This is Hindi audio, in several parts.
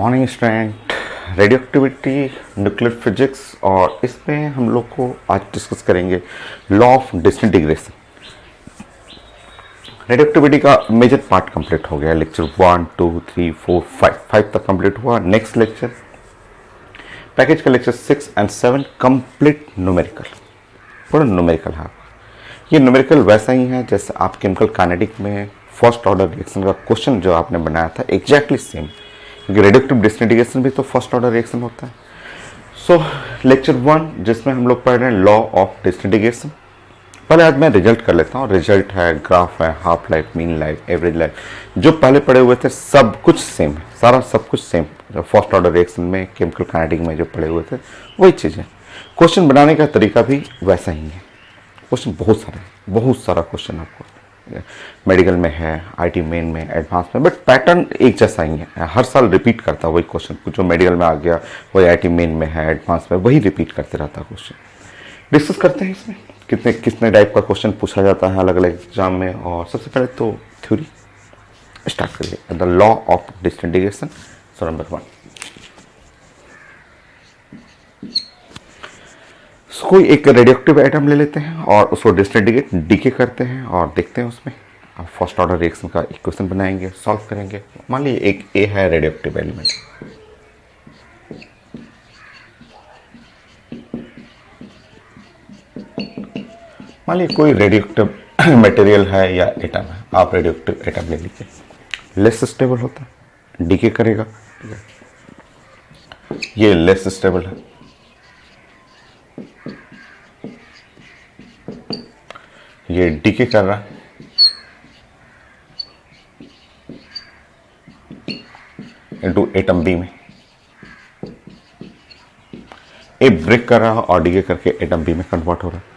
Morning student. Radio activity, nuclear physics, और इसमें हम लोग को आज डिस्कस करेंगे law of disintegration. Radio activity का मेजर पार्ट कंप्लीट हो गया। लेक्चर 1 2 3 4 5 तक कंप्लीट हुआ। नेक्स्ट लेक्चर पैकेज का लेक्चर 6 और 7 कंप्लीट न्यूमेरिकल, पूरा न्यूमेरिकल है। ये न्यूमेरिकल वैसा ही है जैसे आप केमिकल काइनेटिक में फर्स्ट ऑर्डर रिएक्शन का क्वेश्चन जो आपने बनाया था, एग्जैक्टली सेम, क्योंकि रेडियोएक्टिव डिसइंटीग्रेशन भी तो फर्स्ट ऑर्डर रिएक्शन होता है। सो लेक्चर 1 जिसमें हम लोग पढ़ रहे हैं लॉ ऑफ डिसइंटीग्रेशन। पहले आज मैं रिजल्ट कर लेता हूँ। रिजल्ट है, ग्राफ है, half life, mean life, average life, जो पहले पढ़े हुए थे सब कुछ सेम है, सारा सब कुछ सेम। फर्स्ट ऑर्डर रिएक्शन में केमिकल काइनेटिक में जो पढ़े हुए थे वही चीज़ है। क्वेश्चन बनाने का तरीका भी वैसा ही है। क्वेश्चन बहुत सारे, बहुत सारा क्वेश्चन आपको मेडिकल में है, आईटी मेन में, एडवांस में, बट पैटर्न एक जैसा ही है। हर साल रिपीट करता है वही क्वेश्चन, जो मेडिकल में आ गया वही आईटी मेन में है, एडवांस में वही रिपीट करते रहता है क्वेश्चन। डिस्कस करते हैं इसमें कितने कितने टाइप का क्वेश्चन पूछा जाता है अलग अलग एग्जाम में। और सबसे पहले तो थ्योरी स्टार्ट करिए। The law of disintegration. So number 1, कोई एक रेडियोएक्टिव एटम ले लेते हैं और उसको डिसइंटीग्रेट डीके करते हैं और देखते हैं उसमें। अब फर्स्ट ऑर्डर रिएक्शन का इक्वेशन बनाएंगे, सॉल्व करेंगे। मान लीजिए एक ए है रेडियोएक्टिव एलिमेंट, मान लीजिए कोई रेडियोएक्टिव मटेरियल है या एटम है। आप रेडियोएक्टिव एटम ले लीजिए, लेस स्टेबल होता है, डीके करेगा, ये लेस स्टेबल है, ये डीके कर रहा है, इनटू एटम बी में। ए ब्रेक कर रहा है और डीके करके एटम बी में कन्वर्ट हो रहा है।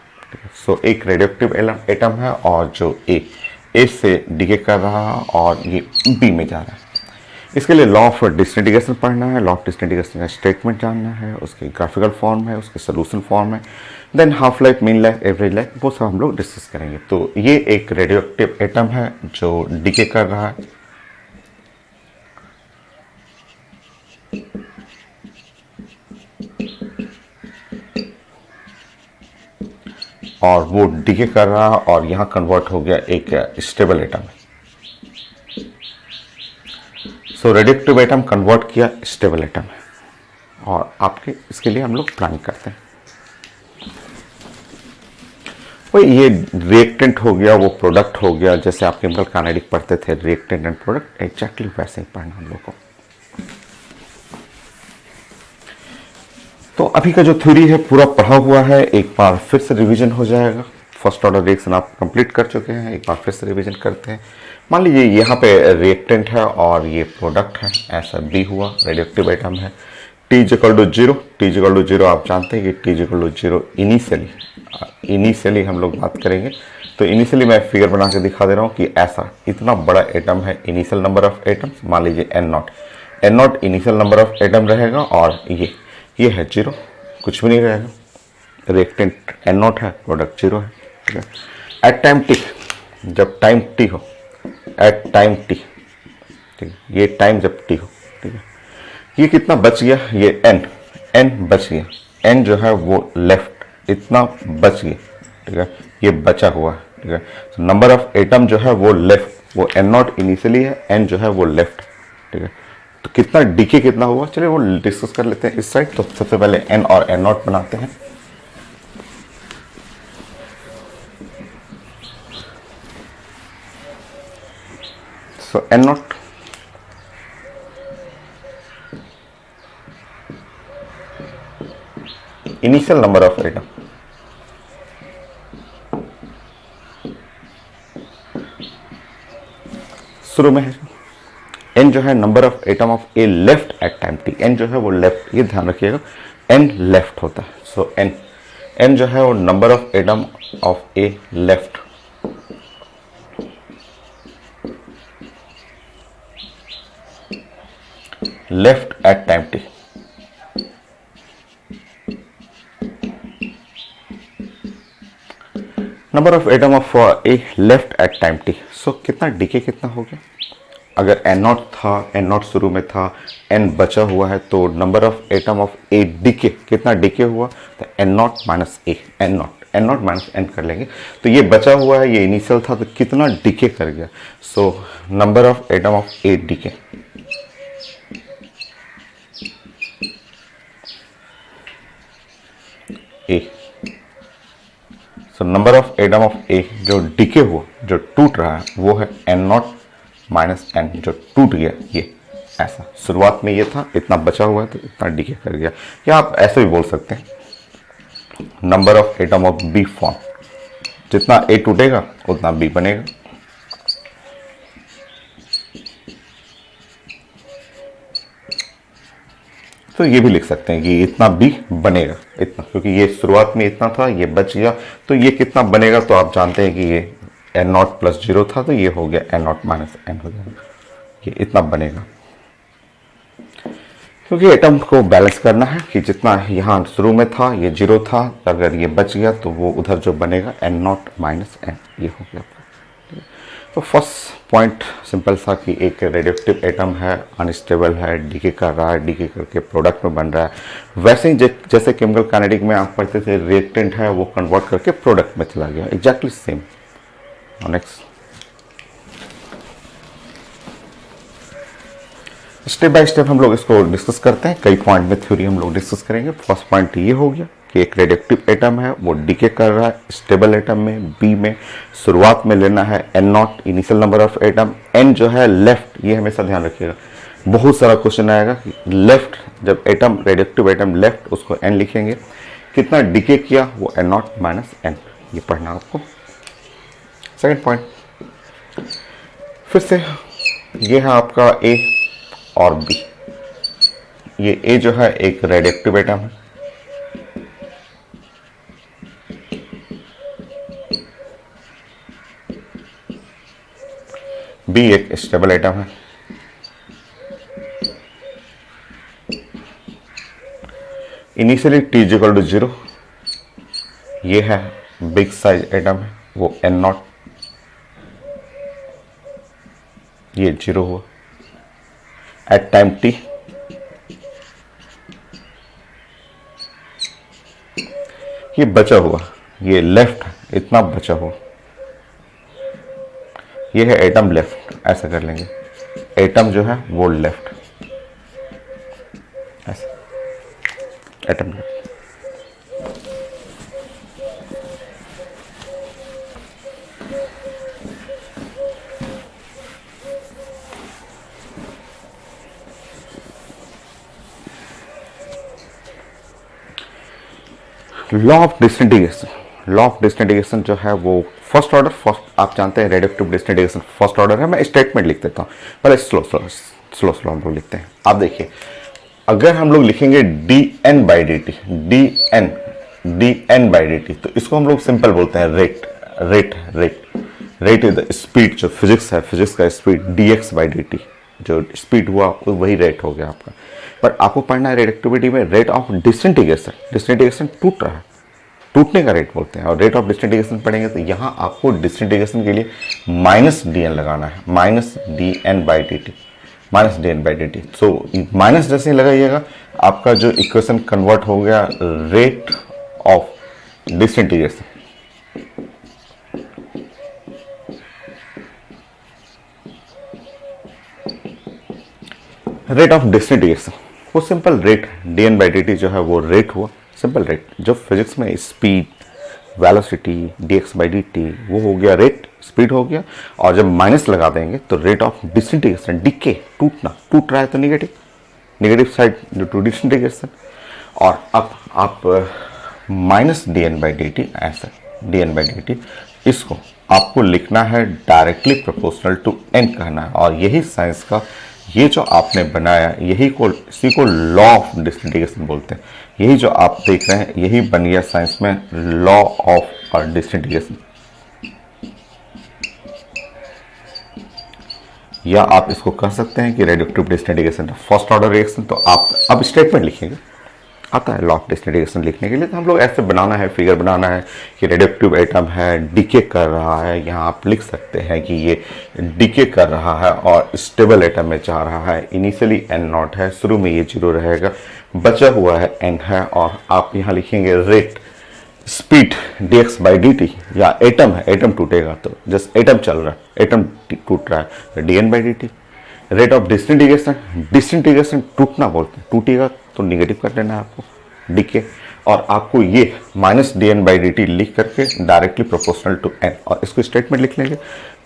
सो एक रेडियोएक्टिव एटम है और जो ए से डीके कर रहा है और ये बी में जा रहा है। इसके लिए लॉ ऑफ डिसइंटीग्रेशन पढ़ना है, लॉ ऑफ डिसइंटीग्रेशन का स्टेटमेंट जानना है, उसके ग्राफिकल फॉर्म है, उसके सोल्यूशन फॉर्म है, than half life, mean life, average life, वो सब हम लोग डिस्कस करेंगे। तो ये एक रेडियोएक्टिव एटम है जो डीके कर रहा है, और वो डीके कर रहा है और यहाँ कन्वर्ट हो गया एक स्टेबल एटम है। सो रेडियोएक्टिव एटम कन्वर्ट किया स्टेबल एटम है, और आपके इसके लिए हम लोग प्लान करते हैं। वो ये रिएक्टेंट हो गया, वो प्रोडक्ट हो गया, जैसे आप केमिकल काइनेटिक पढ़ते थे रिएक्टेंट एंड प्रोडक्ट, एग्जैक्टली वैसे ही पढ़ना हम लोग को। तो अभी का जो थ्योरी है पूरा पढ़ा हुआ है, एक बार फिर से रिवीजन हो जाएगा। फर्स्ट ऑर्डर रिएक्शन आप कंप्लीट कर चुके हैं, एक बार फिर से रिवीजन करते हैं। मान लीजिए यहाँ पे रिएक्टेंट है और ये प्रोडक्ट है, ऐसा बी हुआ, रेडियोएक्टिव एटम है। T = 0, T = 0 आप जानते हैं कि T = 0 इनिशियली हम लोग बात करेंगे। तो इनिशियली मैं फिगर बना के दिखा दे रहा हूँ कि ऐसा इतना बड़ा एटम है, इनिशियल नंबर ऑफ एटम्स मान लीजिए N0 initial number of atom रहेगा, और ये है 0, कुछ भी नहीं रहेगा। रिएक्टेंट N0 है, प्रोडक्ट 0 है, ठीक है। एट टाइम टी, जब टाइम टी हो, एट टाइम टी, ठीक है, ये टाइम जब टी हो, ठीक है। ये कितना बच गया, ये n बच गया, n जो है वो लेफ्ट इतना बच गया, ठीक है, ये बचा हुआ है, ठीक है। नंबर ऑफ एटम जो है वो लेफ्ट, वो N0 इनिशियली है, n जो है वो लेफ्ट, ठीक है। तो कितना डीके कितना हुआ, चलिए वो डिस्कस कर लेते हैं इस साइड। तो सबसे पहले n और N0 बनाते हैं। सो N0 initial number of atom, शुरू में है। n जो है number of atom of A left at time T, n जो है वो लेफ्ट, ये ध्यान रखिएगा, n लेफ्ट होता है। सो n जो है वो number of atom of A left, left at time T. Number of atom of A left at time T. So कितना डीके कितना हो गया, अगर एन नॉट था, एन नॉट शुरू में था, एन बचा हुआ है, तो number of atom of A decay, कितना डीके हुआ, तो N naught minus A, N naught minus N कर लेंगे। तो ये बचा हुआ है, ये इनिशियल था, तो कितना डीके कर गया, so number of atom of A decay, A, so number of atom of A जो डीके हुआ, जो टूट रहा है, वो है एन नॉट माइनस एन, जो टूट गया ये ऐसा। शुरुआत में ये था, इतना बचा हुआ है, तो इतना डीके कर गया। या आप ऐसे भी बोल सकते हैं number of atom of B form, जितना ए टूटेगा उतना बी बनेगा। तो ये भी लिख सकते हैं कि इतना बी बनेगा, इतना, क्योंकि ये शुरुआत में इतना था, ये बच गया, तो ये कितना बनेगा, तो आप जानते हैं कि ये एन नॉट प्लस जीरो था, तो ये हो गया एन नॉट माइनस एन हो जाएगा, ये इतना बनेगा। क्योंकि एटम को बैलेंस करना है कि जितना यहाँ शुरू में था ये जीरो था, अगर ये बच गया तो वो उधर जो बनेगा एन नॉट माइनस एन, ये हो गया। तो फर्स्ट पॉइंट सिंपल सा कि एक रेडियोएक्टिव एटम है, अनस्टेबल है, डीके कर रहा है, डीके करके प्रोडक्ट में बन रहा है। वैसे ही जैसे केमिकल काइनेटिक में आप पढ़ते थे, रिएक्टेंट है वो कन्वर्ट करके प्रोडक्ट में चला गया, exactly same. Next step by step हम लोग इसको डिस्कस करते हैं, कई पॉइंट में थ्योरी हम लोग डिस्कस करेंगे। फर्स्ट पॉइंट ये हो गया कि एक रेडियोएक्टिव एटम है, वो डीके कर रहा है स्टेबल एटम में, बी में। शुरुआत में लेना है N nought, initial number of atom, N जो है लेफ्ट, ये हमेशा ध्यान रखिएगा, बहुत सारा क्वेश्चन आएगा कि लेफ्ट, जब एटम रेडियोएक्टिव एटम लेफ्ट, उसको एन लिखेंगे। कितना डीके किया, वो एन नॉट माइनस एन, ये पढ़ना आपको। सेकेंड पॉइंट फिर से, ये है आपका ए और बी। ये ए जो है एक रेडियोएक्टिव एटम है, बी एक स्टेबल एटम है। Initially T equal to zero, ये है बिग साइज एटम है, वो एन नॉट, ये जीरो हुआ। एट टाइम टी ये बचा हुआ, ये लेफ्ट, इतना बचा हुआ, ये है एटम लेफ्ट, ऐसा कर लेंगे, एटम जो है वो लेफ्ट, ऐसा atom left. Law of disintegration, law of disintegration जो है वो फर्स्ट ऑर्डर, फर्स्ट आप जानते हैं रेडियोएक्टिव डिसइंटीग्रेशन फर्स्ट ऑर्डर है। मैं स्टेटमेंट लिख देता हूँ, पहले स्लो हम लोग लिखते हैं। आप देखिए, अगर हम लोग लिखेंगे D N by D T, D N by D T, तो इसको हम लोग सिंपल बोलते हैं रेट इज द स्पीड, जो फिजिक्स है, फिजिक्स का speed, D X by D T, जो स्पीड हुआ वही रेट हो गया आपका। पर आपको पढ़ना है रेडियोएक्टिविटी में रेट ऑफ डिसइंटीग्रेशन, डिसइंटीग्रेशन टूट रहा है, टूटने का रेट बोलते हैं, और रेट ऑफ डिसइंटीग्रेशन पढ़ेंगे तो यहाँ आपको डिसइंटीग्रेशन के लिए माइनस डी एन लगाना है, minus D N by D T, minus D N by D T. So minus जैसे ही लगाइएगा, आपका जो इक्वेशन कन्वर्ट हो गया rate of disintegration. Rate of disintegration वो simple rate, D N by D T जो है वो रेट हुआ, सिंपल रेट। जो फिजिक्स में speed, velocity, D X by D T, वो हो गया रेट, स्पीड हो गया। और जब माइनस लगा देंगे तो रेट ऑफ डिसइंटीग्रेशन, डीके, टूटना, टूट रहा है तो नेगेटिव साइड टू डिसइंटीग्रेशन। और अब आप minus D N by D T, ऐसा D N by D T, इसको आपको लिखना है डायरेक्टली प्रोपोर्शनल टू एन कहना है। और यही साइंस का ये जो आपने बनाया, इसी को लॉ ऑफ डिसइंटीग्रेशन बोलते हैं। यही जो आप देख रहे हैं, यही बन गया साइंस में लॉ ऑफ डिसइंटीग्रेशन। या आप इसको कह सकते हैं कि radioactive disintegration first order reaction. तो आप अब स्टेटमेंट लिखेंगे, आता है लॉ ऑफ डिसइंटीग्रेशन लिखने के लिए। तो हम लोग ऐसे बनाना है, फिगर बनाना है कि रेडियोएक्टिव एटम है, डीके कर रहा है, यहाँ आप लिख सकते हैं कि ये डीके कर रहा है और स्टेबल एटम में जा रहा है। इनिशियली एन नॉट है, शुरू में ये 0 रहेगा, बचा हुआ है एन है, और आप यहाँ लिखेंगे rate speed dx by dt, या एटम है, एटम टूटेगा तो जस्ट एटम चल रहा है, एटम टूट रहा है, dn by dt। Rate of disintegration, disintegration टूटना बोलते हैं, टूटेगा तो निगेटिव कर देना है आपको डीके, और आपको ये माइनस dn बाई dt लिख करके डायरेक्टली प्रोपोर्शनल टू n, और इसको स्टेटमेंट लिख लेंगे,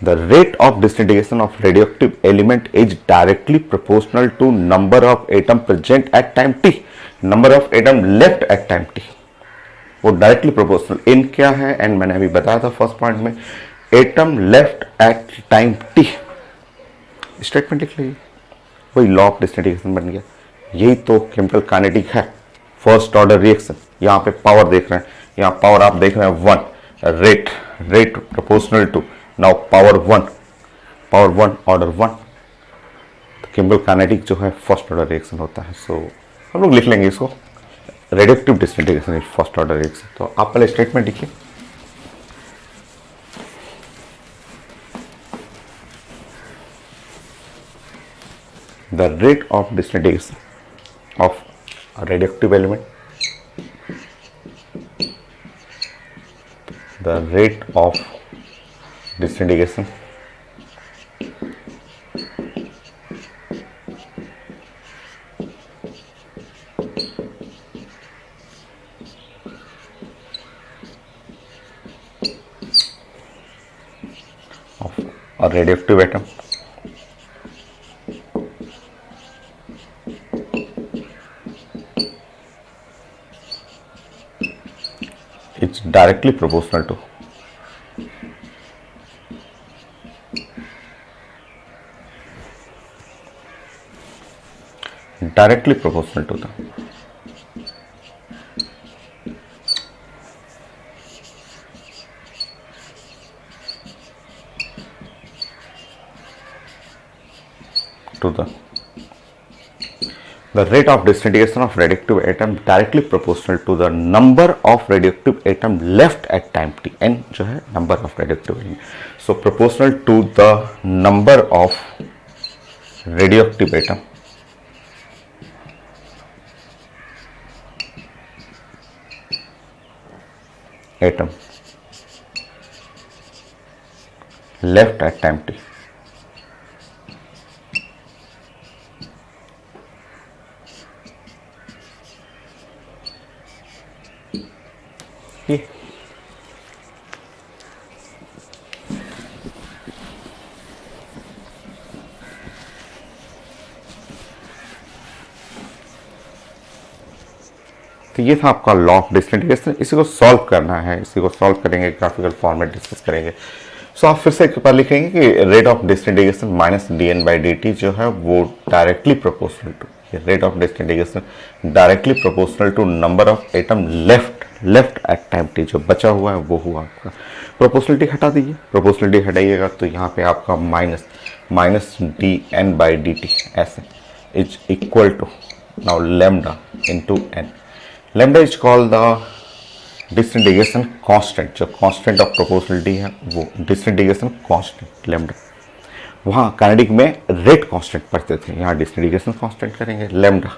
the rate of disintegration of radioactive element is directly proportional to number of atom present at time t, number of atom left at time t, वो डायरेक्टली प्रोपोर्शनल। एन क्या है, एन मैंने अभी बताया था फर्स्ट पॉइंट में, atom left at time t, statement लिख लीजिए, वही लॉ ऑफ डिसइंटीग्रेशन बन गया। यही तो केमिकल काइनेटिक है, फर्स्ट ऑर्डर रिएक्शन। यहाँ पे पावर देख रहे हैं, यहाँ पावर आप देख रहे हैं 1, rate rate proportional to, now power 1 order 1, तो केमिकल काइनेटिक जो है फर्स्ट ऑर्डर रिएक्शन होता है। सो हम लोग लिख लेंगे इसको, radioactive disintegration is first order reaction. तो आप पहले स्टेटमेंट लिखिए, the rate of disintegration of a radioactive element, the rate of disintegration of a radioactive atom it's directly proportional to the the rate of disintegration of radioactive atom directly proportional to the number of radioactive atom left at time t, n जो है number of radioactive element, so proportional to the number of radioactive atom left at time t। ये तो ये था आपका लॉ ऑफ डिसइंटीग्रेशन। इसी को सॉल्व करना है, इसी को सॉल्व करेंगे, ग्राफिकल फॉर्मेट डिस्कस करेंगे। सो आप फिर से एक बार लिखेंगे कि rate of disintegration minus dn by dt जो है वो directly proportional to, rate of disintegration directly proportional to number of atom left at time t, जो बचा हुआ है वो हुआ आपका। प्रोपोर्शनलिटी हटा दीजिए, प्रोपोर्शनलिटी हटाइएगा तो यहाँ पे आपका माइनस dn बाई dt ऐसे is equal to now lambda into n। Lambda is called the disintegration constant, जो कांस्टेंट ऑफ प्रोपोर्शनलिटी है वो डिसइंटीग्रेशन कांस्टेंट लैम्डा। वहाँ काइनेटिक में रेट कांस्टेंट पढ़ते थे, यहाँ डिसइंटीग्रेशन कांस्टेंट करेंगे, लैम्डा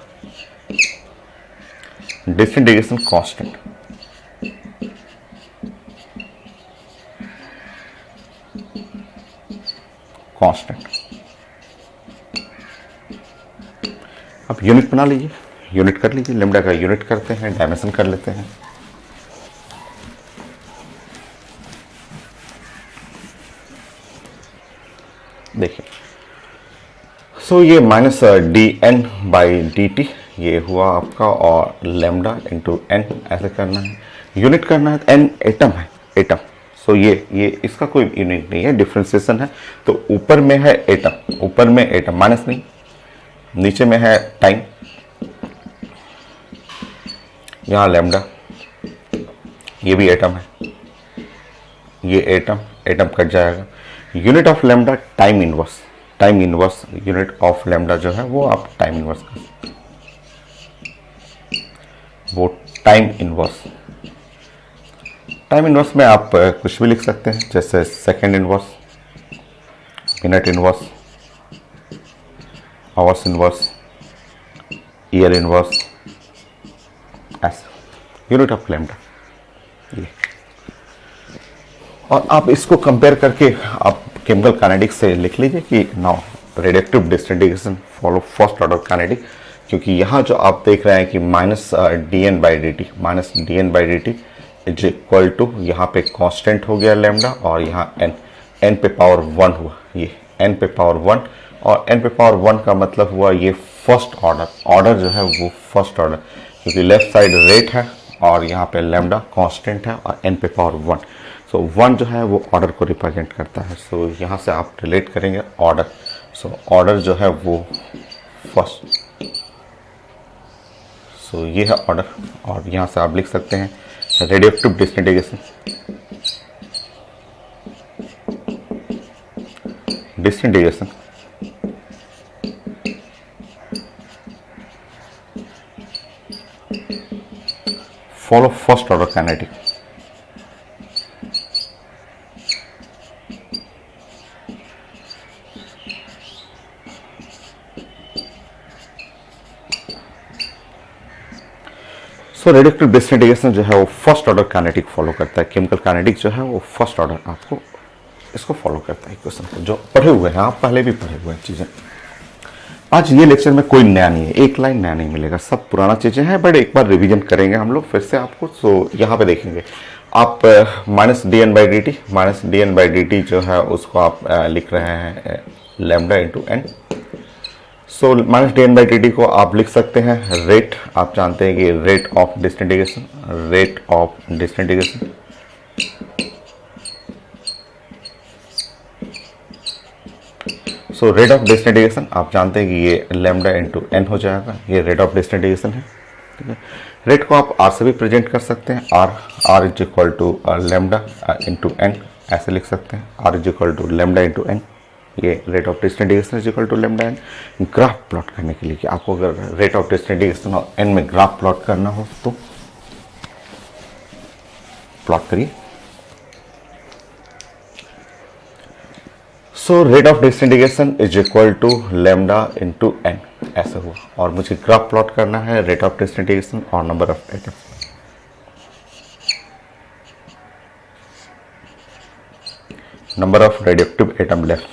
डिसइंटीग्रेशन कांस्टेंट अब यूनिट बना लीजिए, यूनिट कर लीजिए, लैम्डा का यूनिट करते हैं, डायमेंशन कर लेते हैं। देखिए सो ये माइनस dn बाई dt ये हुआ आपका, और लैम्डा इंटू n ऐसे करना है, यूनिट करना है। n एटम है, एटम, सो ये इसका कोई यूनिट नहीं है, डिफ्रेंसिएशन है। तो ऊपर में है एटम, ऊपर में एटम माइनस नहीं, नीचे में है टाइम, यहाँ लैम्डा, ये भी एटम है, ये एटम कट जाएगा। Unit of lambda time inverse, unit of lambda जो है वो आप टाइम इनवर्स कर सकते हैं। वो टाइम इनवर्स। टाइम इनवर्स में आप कुछ भी लिख सकते हैं, जैसे second inverse, minute inverse, hours inverse, year inverse, ऐसे यूनिट ऑफ लैम्डा ये। और आप इसको कंपेयर करके आप केमिकल काइनेटिक्स से लिख लीजिए कि now radioactive disintegration follow first order kinetic, क्योंकि यहाँ जो आप देख रहे हैं कि minus D N by D T is equal to, यहाँ पे कांस्टेंट हो गया लैम्डा, और यहाँ एन पे पावर 1 हुआ, ये एन पे पावर 1, और एन पे पावर 1 का मतलब हुआ ये फर्स्ट ऑर्डर जो है वो फर्स्ट ऑर्डर, क्योंकि लेफ्ट साइड रेट है और यहाँ पे लैम्डा कांस्टेंट है और एन पे पावर 1। सो 1 जो है वो ऑर्डर को रिप्रेजेंट करता है। सो यहाँ से आप रिलेट करेंगे ऑर्डर। सो ऑर्डर जो है वो फर्स्ट, सो ये है ऑर्डर। और यहाँ से आप लिख सकते हैं radioactive disintegration, follow first order kinetic. So radioactive disintegration जो है वो फर्स्ट ऑर्डर काइनेटिक फॉलो करता है। केमिकल काइनेटिक जो है वो फर्स्ट ऑर्डर आपको इसको फॉलो करता है इक्वेशन को, जो पढ़े हुए हैं आप, पहले भी पढ़े हुए हैं चीज़ें। आज ये लेक्चर में कोई नया नहीं है, एक लाइन नया नहीं मिलेगा, सब पुराना चीज़ें हैं, बट एक बार रिवीजन करेंगे हम लोग फिर से आपको। सो यहाँ पे देखेंगे आप minus D N by D T जो है उसको आप लिख रहे हैं lambda into N. So minus D N by D T को आप लिख सकते हैं रेट, आप जानते हैं कि rate of disintegration, so rate of disintegration आप जानते हैं कि ये लैम्डा इंटू एन हो जाएगा, ये रेट ऑफ डिसइंटीग्रेशन है। ठीक है, रेट को आप आर से भी प्रेजेंट कर सकते हैं, R is equal to lambda into N, ऐसे लिख सकते हैं, R is equal to lambda into N, ये rate of disintegration is equal to lambda N. Graph plot करने के लिए कि आपको अगर रेट ऑफ डिसइंटीग्रेशन और एन में ग्राफ प्लॉट करना हो तो प्लॉट करिए। So rate of disintegration is equal to lambda into N, ऐसा हुआ, और मुझे ग्राफ प्लॉट करना है रेट ऑफ डिसइंटीग्रेशन और number of atom. Number of radioactive atom left,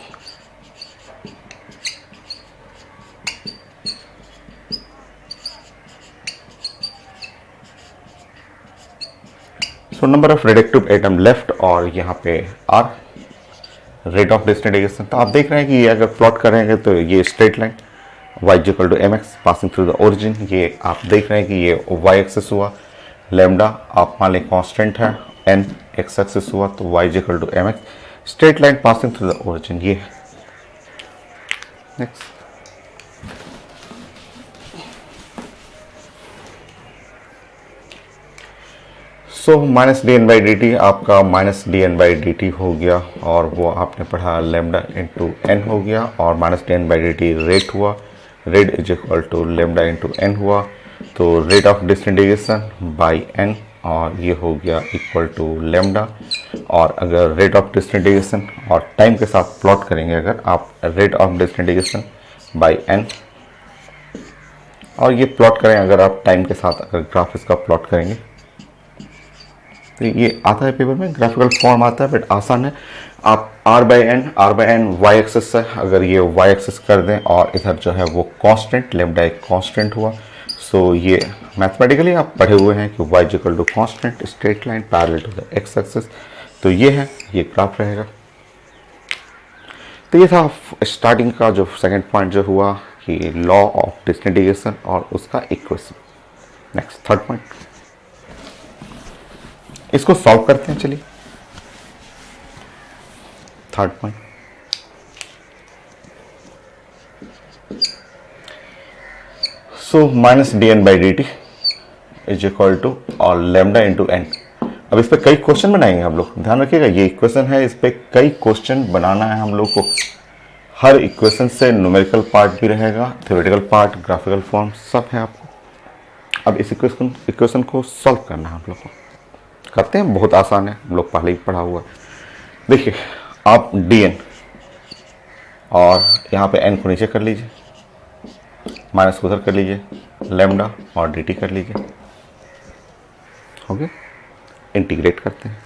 so number of radioactive atom left, और यहाँ पे आर रेट ऑफ डिसइंटीग्रेशन। तो आप देख रहे हैं कि ये अगर प्लॉट करेंगे तो ये straight line y equal to M X passing through the origin, ये आप देख रहे हैं कि ये y एक्सिस हुआ, लैम्डा आप मान लें कांस्टेंट है, n x एक्सिस हुआ, तो y equal to M X, straight line passing through the origin, ये next. So minus D N by D T आपका minus D N by D T हो गया, और वो आपने पढ़ा लैम्डा इंटू एन हो गया, और minus D N by D T rate हुआ, rate is equal to lambda into N हुआ, तो rate of disintegration by N, और ये हो गया इक्वल टू लैम्डा। और अगर रेट ऑफ डिसइंटीग्रेशन और टाइम के साथ प्लॉट करेंगे, अगर आप rate of disintegration by N और ये प्लॉट करें, अगर आप टाइम के साथ अगर ग्राफ इसका प्लॉट करेंगे तो ये आता है पेपर में, ग्राफिकल फॉर्म आता है, बट आसान है। आप R by N Y axis है, अगर ये वाई एक्सिस कर दें और इधर जो है वो कांस्टेंट, लैम्डा एक कांस्टेंट हुआ। सो ये मैथमेटिकली आप पढ़े हुए हैं कि Y equal to constant straight line parallel to the X axis, तो ये है, ये ग्राफ रहेगा। तो ये था स्टार्टिंग का जो सेकेंड पॉइंट जो हुआ कि लॉ ऑफ डिसइंटीग्रेशन और उसका इक्वेशन। नेक्स्ट थर्ड पॉइंट, इसको सॉल्व करते हैं, चलिए। Third point, so minus D N by D T is equal to और लैम्डा इंटू एन। अब इस पे कई क्वेश्चन बनाएंगे हम लोग, ध्यान रखिएगा ये इक्वेशन है, इस पे कई क्वेश्चन बनाना है हम लोग को। हर इक्वेशन से न्यूमेरिकल पार्ट भी रहेगा, थ्योरेटिकल पार्ट, ग्राफिकल फॉर्म सब है आपको। अब इस इक्वेशन को सॉल्व करना है हम लोग को। करते हैं, बहुत आसान है, हम लोग पहले ही पढ़ा हुआ है। देखिए आप dn और यहाँ पे n को नीचे कर लीजिए, माइनस को उधर कर लीजिए, लैम्डा और dt कर लीजिए, हो गया। इंटीग्रेट करते हैं,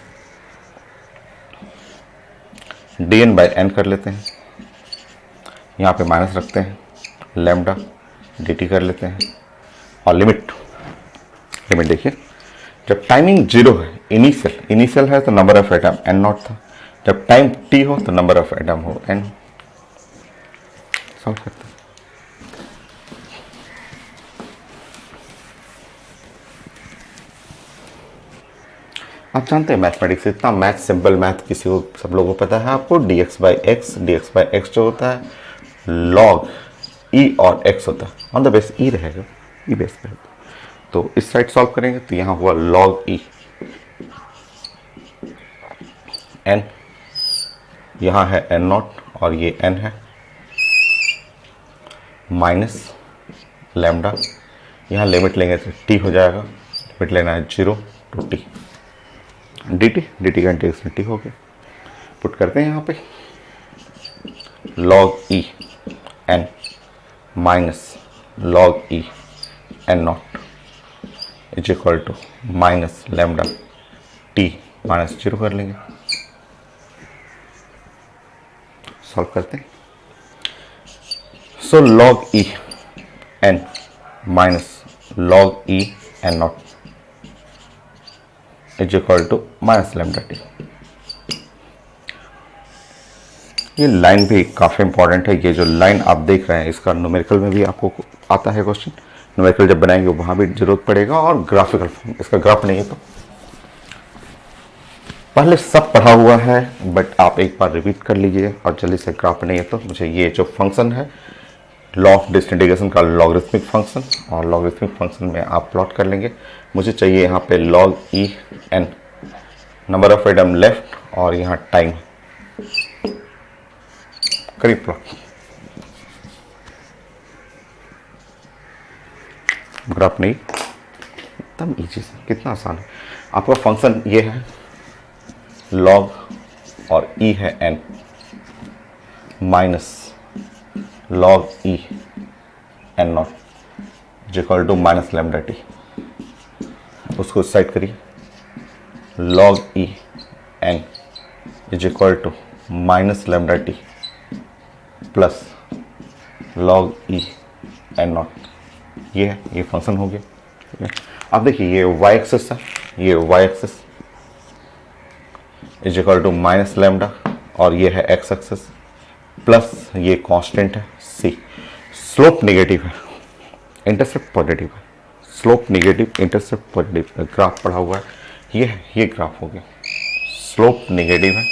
dn बाई n कर लेते हैं, यहाँ पे माइनस रखते हैं, लैम्डा dt कर लेते हैं और लिमिट देखिए, जब टाइमिंग 0 है, इनिशियल है तो number of atom n not था, जब टाइम t हो तो नंबर ऑफ एटम हो n। सॉल्व करते हैं। आप जानते हैं मैथमेटिक्स, इतना मैथ, सिंपल मैथ किसी को, सब लोगों को पता है आपको। dx बाई एक्स जो होता है log e और x होता है, ऑन द बेस e रहेगा, e बेस पे। तो इस साइड सॉल्व करेंगे तो यहाँ हुआ log e n, यहाँ है n नॉट और ये n है, माइनस लैम्डा, यहाँ लिमिट लेंगे तो t हो जाएगा, लिमिट लेना है 0 टू t, dt का इंटीग्रेशन t हो गया। पुट करते हैं यहाँ पे log e n minus log e n nought is equal to minus lambda t minus 0 कर लेंगे। सॉल्व करते हैं। So log e n minus log e n nought is equal to minus lambda T. ये लाइन भी काफ़ी इंपॉर्टेंट है। ये जो लाइन आप देख रहे हैं इसका न्यूमेरिकल में भी आपको आता है क्वेश्चन, न्यूमेरिकल जब बनाएंगे वहाँ भी जरूरत पड़ेगा, और ग्राफिकल फॉर्म, इसका ग्राफ नहीं है तो पहले सब पढ़ा हुआ है, बट आप एक बार रिपीट कर लीजिए। और जल्दी से, ग्राफ नहीं है तो मुझे ये जो फंक्शन है लॉ ऑफ डिसइंटीग्रेशन का लॉगरिथमिक फंक्शन, और लॉगरिथमिक फंक्शन में आप प्लॉट कर लेंगे। मुझे चाहिए यहाँ पे log e n, number of atom left, और यहाँ टाइम, करिए प्लॉट। ग्राफ नहीं, एकदम इजी से, कितना आसान है। आपका फंक्शन ये है, log और e है n minus log e n nought equal to minus lambda T. उसको साइड करिए, log e n is equal to minus lambda T plus log e n nought. ये फंक्शन हो गया। अब देखिए ये y एक्सिस है, ये y axis is equal to minus lambda, और ये है x एक्सिस प्लस ये कांस्टेंट है c। स्लोप नेगेटिव है, इंटरसेप्ट पॉजिटिव है, slope negative, intercept positive. Graph पढ़ा हुआ है, ये ग्राफ हो गया। स्लोप नेगेटिव है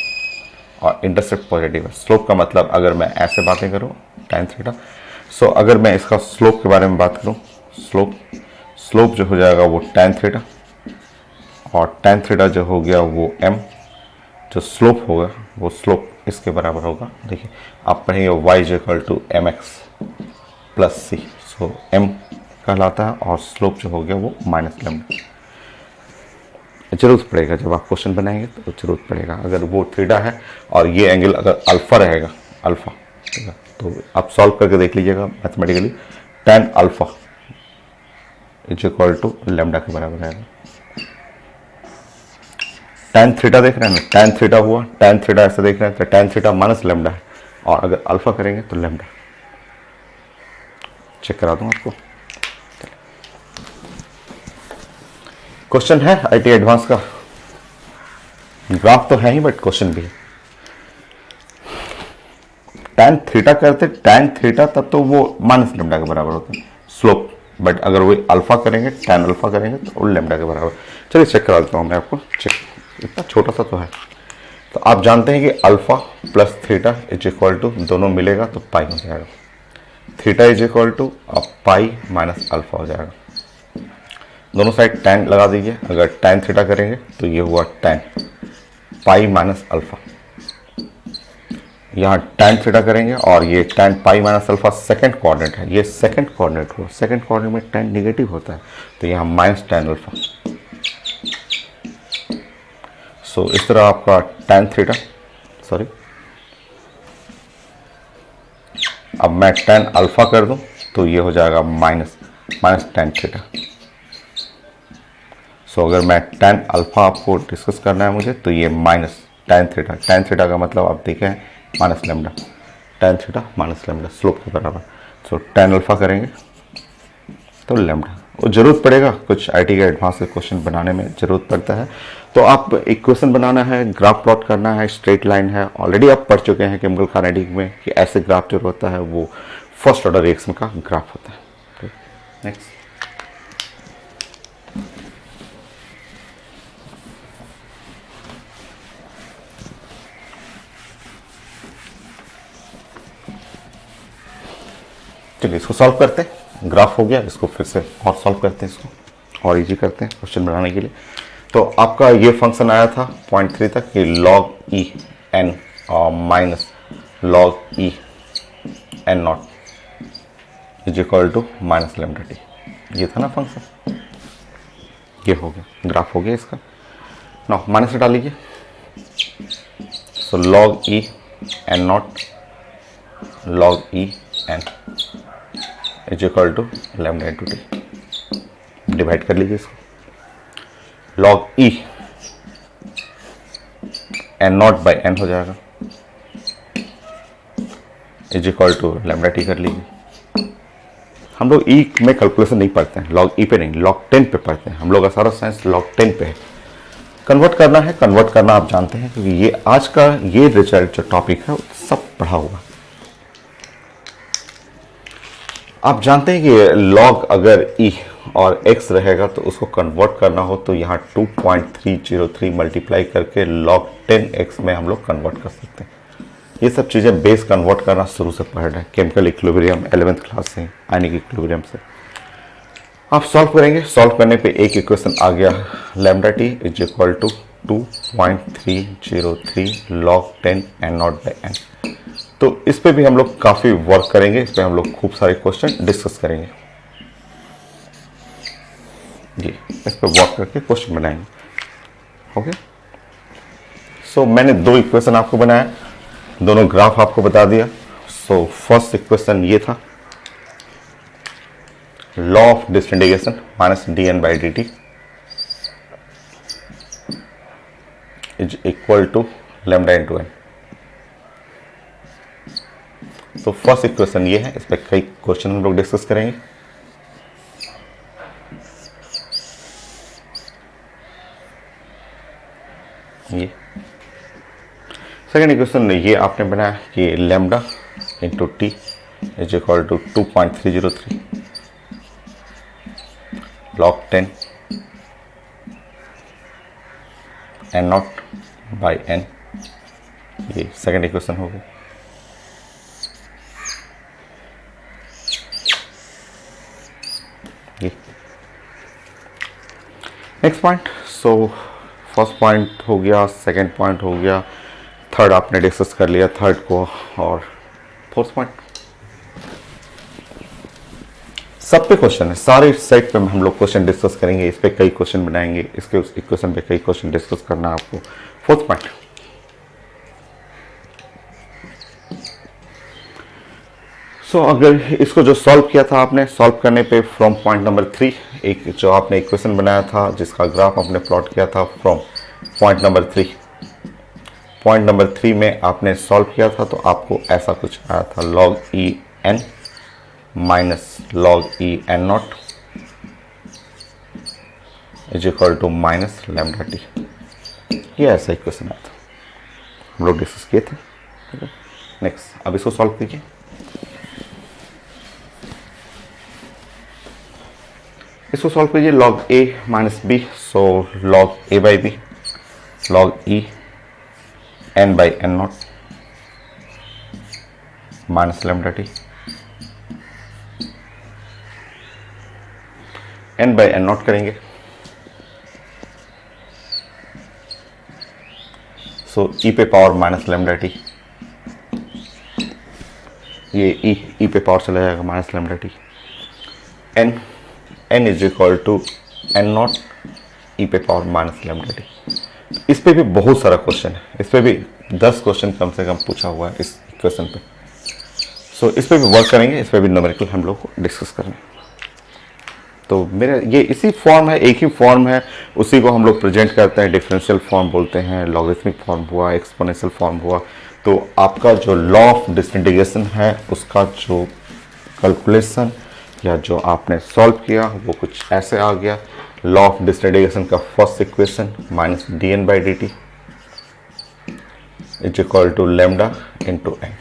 और इंटरसेप्ट पॉजिटिव है। स्लोप का मतलब अगर मैं ऐसे बातें करूँ tan थीटा, सो अगर मैं इसका स्लोप के बारे में बात करूँ, स्लोप जो हो जाएगा वो tan थीटा, और tan थीटा जो हो गया वो m, जो स्लोप होगा वो स्लोप इसके बराबर होगा। देखिए आप पढ़ेंगे y is equal to M X plus C, so m कहलाता है, और स्लोप जो हो गया वो माइनस लैम्डा। जरूरत पड़ेगा जब आप क्वेश्चन बनाएंगे तो जरूरत पड़ेगा। अगर वो थीटा है और ये एंगल अगर अल्फा रहेगा, अल्फा, ठीक है, तो आप सॉल्व करके देख लीजिएगा mathematically, tan alpha is equal to lambda के बराबर रहेगा। tan थीटा देख रहे हैं ना, tan थीटा हुआ, tan थीटा ऐसे देख रहे हैं तो tan थीटा माइनस लैम्डा है, और अगर अल्फा करेंगे तो लैम्डा। चेक करा दूं आपको। क्वेश्चन है आईटी एडवांस का, ग्राफ तो है ही बट क्वेश्चन भी है। tan थीटा करते, tan थीटा तब तो वो माइनस लैम्डा के बराबर होता है स्लोप, बट अगर वो अल्फा करेंगे, tan अल्फा करेंगे तो वो लैम्डा के बराबर। चलिए चेक करा देता हूँ मैं आपको, चेक, इतना छोटा सा तो है। तो आप जानते हैं कि alpha plus theta is equal to, दोनों मिलेगा तो पाई हो जाएगा, theta is equal to pi minus alpha हो जाएगा। दोनों साइड tan लगा दीजिए, अगर tan थीटा करेंगे तो ये हुआ tan पाई माइनस अल्फा, यहाँ tan थीटा करेंगे और ये tan पाई माइनस अल्फा सेकंड कोऑर्डिनेट है, ये सेकंड कोऑर्डिनेट हुआ, सेकंड कोऑर्डिनेट में tan नेगेटिव होता है तो यहाँ माइनस tan अल्फा। सो इस तरह आपका tan थीटा, सॉरी अब मैं tan अल्फा कर दूं तो ये हो जाएगा माइनस tan थीटा। सो अगर मैं tan अल्फा आपको डिस्कस करना है मुझे तो ये माइनस tan थीटा का मतलब आप देखें minus lambda, tan theta minus lambda slope के बराबर। सो tan अल्फा करेंगे तो लेमडा, वो जरूरत पड़ेगा कुछ आईटी के एडवांस क्वेश्चन बनाने में जरूरत पड़ता है। तो आप इक्वेशन बनाना है, ग्राफ प्लॉट करना है, स्ट्रेट लाइन है, ऑलरेडी आप पढ़ चुके हैं केमिकल काइनेटिक में कि ऐसे ग्राफ जो होता है वो फर्स्ट ऑर्डर रिएक्शन का ग्राफ होता है। नेक्स्ट, चलिए इसको सॉल्व करते हैं। ग्राफ हो गया, इसको फिर से और सॉल्व करते हैं, इसको और इजी करते हैं क्वेश्चन बनाने के लिए। तो आपका ये फंक्शन आया था 0.3 तक कि log e n minus log e n nought is equal to minus lambda T, ये था ना फंक्शन, ये हो गया, ग्राफ हो गया इसका। ना माइनस हटा लीजिए, so log e n nought log e n is equal to lambda into T, divide कर लीजिए इसको। log e n nought by n हो जाएगा is equal to lambda T कर लीजिए। हम लोग e में कैलकुलेशन नहीं पढ़ते हैं, log e पे नहीं, log 10 पे पढ़ते हैं। हम लोग का सारा साइंस log 10 पे है। कन्वर्ट करना है, कन्वर्ट करना आप जानते हैं क्योंकि ये आज का ये रिजल्ट जो टॉपिक है सब पढ़ा हुआ। आप जानते हैं कि log अगर e और x रहेगा तो उसको कन्वर्ट करना हो तो यहाँ 2.303 मल्टीप्लाई करके log 10x में हम लोग कन्वर्ट कर सकते हैं। ये सब चीज़ें बेस कन्वर्ट करना शुरू से पढ़ रहे हैं, केमिकल इक्विलिब्रियम 11th क्लास से, आयनिक इक्विलिब्रियम से। आप सॉल्व करेंगे, सॉल्व करने पे एक इक्वेशन आ गया lambda T is equal to 2.303 log 10 n nought by n। तो इस पे भी हम लोग काफ़ी वर्क करेंगे, इस पे हम लोग खूब सारे क्वेश्चन डिस्कस करेंगे जी, इस पे वर्क करके क्वेश्चन बनाएंगे। ओके, सो मैंने दो इक्वेशन आपको बनाया, दोनों ग्राफ आपको बता दिया। सो फर्स्ट इक्वेशन ये था, law of disintegration minus D N by D T is equal to lambda into N. तो फर्स्ट इक्वेशन ये है, इस पर कई क्वेश्चन हम लोग डिस्कस करेंगे। ये सेकेंड इक्वेशन ये आपने बनाया कि lambda into T is equal to 2.303 log 10 n nought by n, ये सेकेंड इक्वेशन हो गई। Next point, so first point हो गया, सेकेंड पॉइंट हो गया, थर्ड आपने डिस्कस कर लिया थर्ड को, और फोर्थ पॉइंट सब पे क्वेश्चन है, सारे सेट पे हम लोग क्वेश्चन डिस्कस करेंगे, इस पे कई क्वेश्चन बनाएंगे, इसके उस इक्वेशन पे कई क्वेश्चन डिस्कस करना है आपको। फोर्थ पॉइंट, सो अगर इसको जो सॉल्व किया था आपने, सॉल्व करने पे फ्रॉम पॉइंट नंबर 3, एक जो आपने इक्वेशन बनाया था जिसका ग्राफ आपने प्लॉट किया था from point number 3, point number 3 में आपने सॉल्व किया था तो आपको ऐसा कुछ आया था, log e n minus log e n nought is equal to minus lambda T. ये ऐसा इक्वेशन आया था, हम लोग डिस्कस किए थे। नेक्स्ट, अब इसको सॉल्व कीजिए। इसको सॉल्व कीजिए, log a minus B, so log a by B, log e n by n naught minus lambda T, n by n naught करेंगे, सो e पे पावर माइनस लेमडा टी ये ई पे पावर चला जाएगा minus lambda T. N is equal to N not E पे पावर माइनस लैम्डा टी। इस पे भी बहुत सारा क्वेश्चन है, इस पे भी 10 क्वेश्चन कम से कम पूछा हुआ है इस क्वेश्चन पे। सो इस पे भी वर्क करेंगे, इस पे भी न्यूमेरिकल हम लोग को डिस्कस करेंगे। तो मेरा ये इसी फॉर्म है, एक ही फॉर्म है, उसी को हम लोग प्रेजेंट करते हैं, डिफरेंशियल फॉर्म बोलते हैं, लॉगरिथमिक फॉर्म हुआ, एक्सपोनेंशियल फॉर्म हुआ। तो आपका जो लॉ ऑफ डिसइंटीग्रेशन है उसका जो कैलकुलेशन या जो आपने सॉल्व किया वो कुछ ऐसे आ गया। लॉ ऑफ डिसइंटीग्रेशन का first equation minus D N by D T is equal to lambda into N.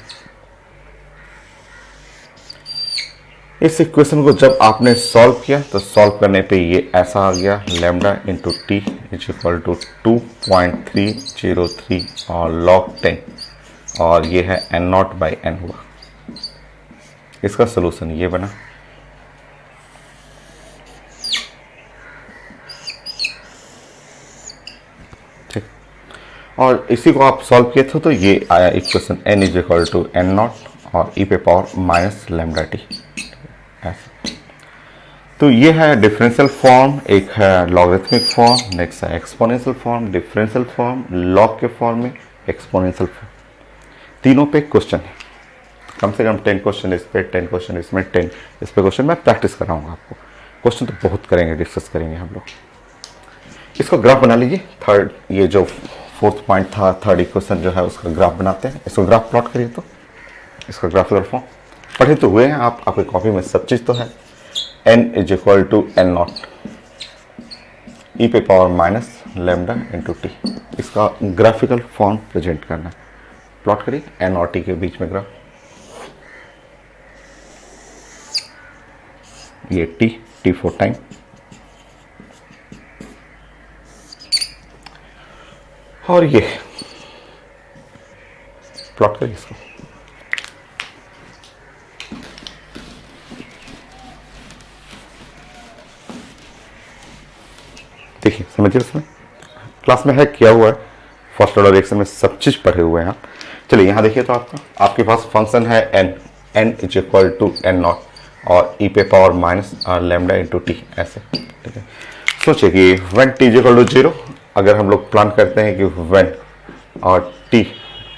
इस इक्वेशन को जब आपने सॉल्व किया तो सॉल्व करने पे ये ऐसा आ गया, lambda into T is equal to 2.303 और लॉग 10 और ये है एन नॉट बाई एन हुआ। इसका सोल्यूशन ये बना। ठीक, और इसी को आप सॉल्व किए थे तो ये आया equation N is equal to N nought और ई पे पावर माइनस लैम्डा टी। तो ये है डिफरेंशियल फॉर्म, एक है लॉगरिथमिक फॉर्म, नेक्स्ट है exponential form, differential form, log के फॉर्म में, एक्सपोनेंशियल फॉर्म। तीनों पे क्वेश्चन है, कम से कम 10 क्वेश्चन इस पे, 10 क्वेश्चन इसमें, 10 इस पे क्वेश्चन। मैं प्रैक्टिस कराऊंगा आपको, क्वेश्चन तो बहुत करेंगे, डिस्कस करेंगे हम लोग। इसको ग्राफ बना लीजिए। थर्ड, ये जो फोर्थ पॉइंट था, थर्ड इक्वेशन जो है उसका ग्राफ बनाते हैं। इसको ग्राफ प्लॉट करिए। तो इसका ग्राफिकल फॉर्म पढ़े तो हुए हैं आप, आपकी कॉपी में सब चीज़ तो है। n is equal to N not E पे power minus lambda into T. इसका ग्राफिकल फॉर्म प्रेजेंट करना है। प्लॉट करिए n और t के बीच में ग्राफ। ये t फॉर टाइम, और ये प्लॉट करिए इसको। देखिए, समझिए, उसमें क्लास में है किया हुआ है, फर्स्ट ऑर्डर रिएक्शन में सब चीज पढ़े हुए हैं आप। चलिए यहाँ देखिए, तो आपके पास फंक्शन है n is equal to N nought और ई पे power minus lambda into T, ऐसे। ठीक है, सोचिए कि when t is equal to 0, अगर हम लोग प्लान करते हैं कि व्हेन और t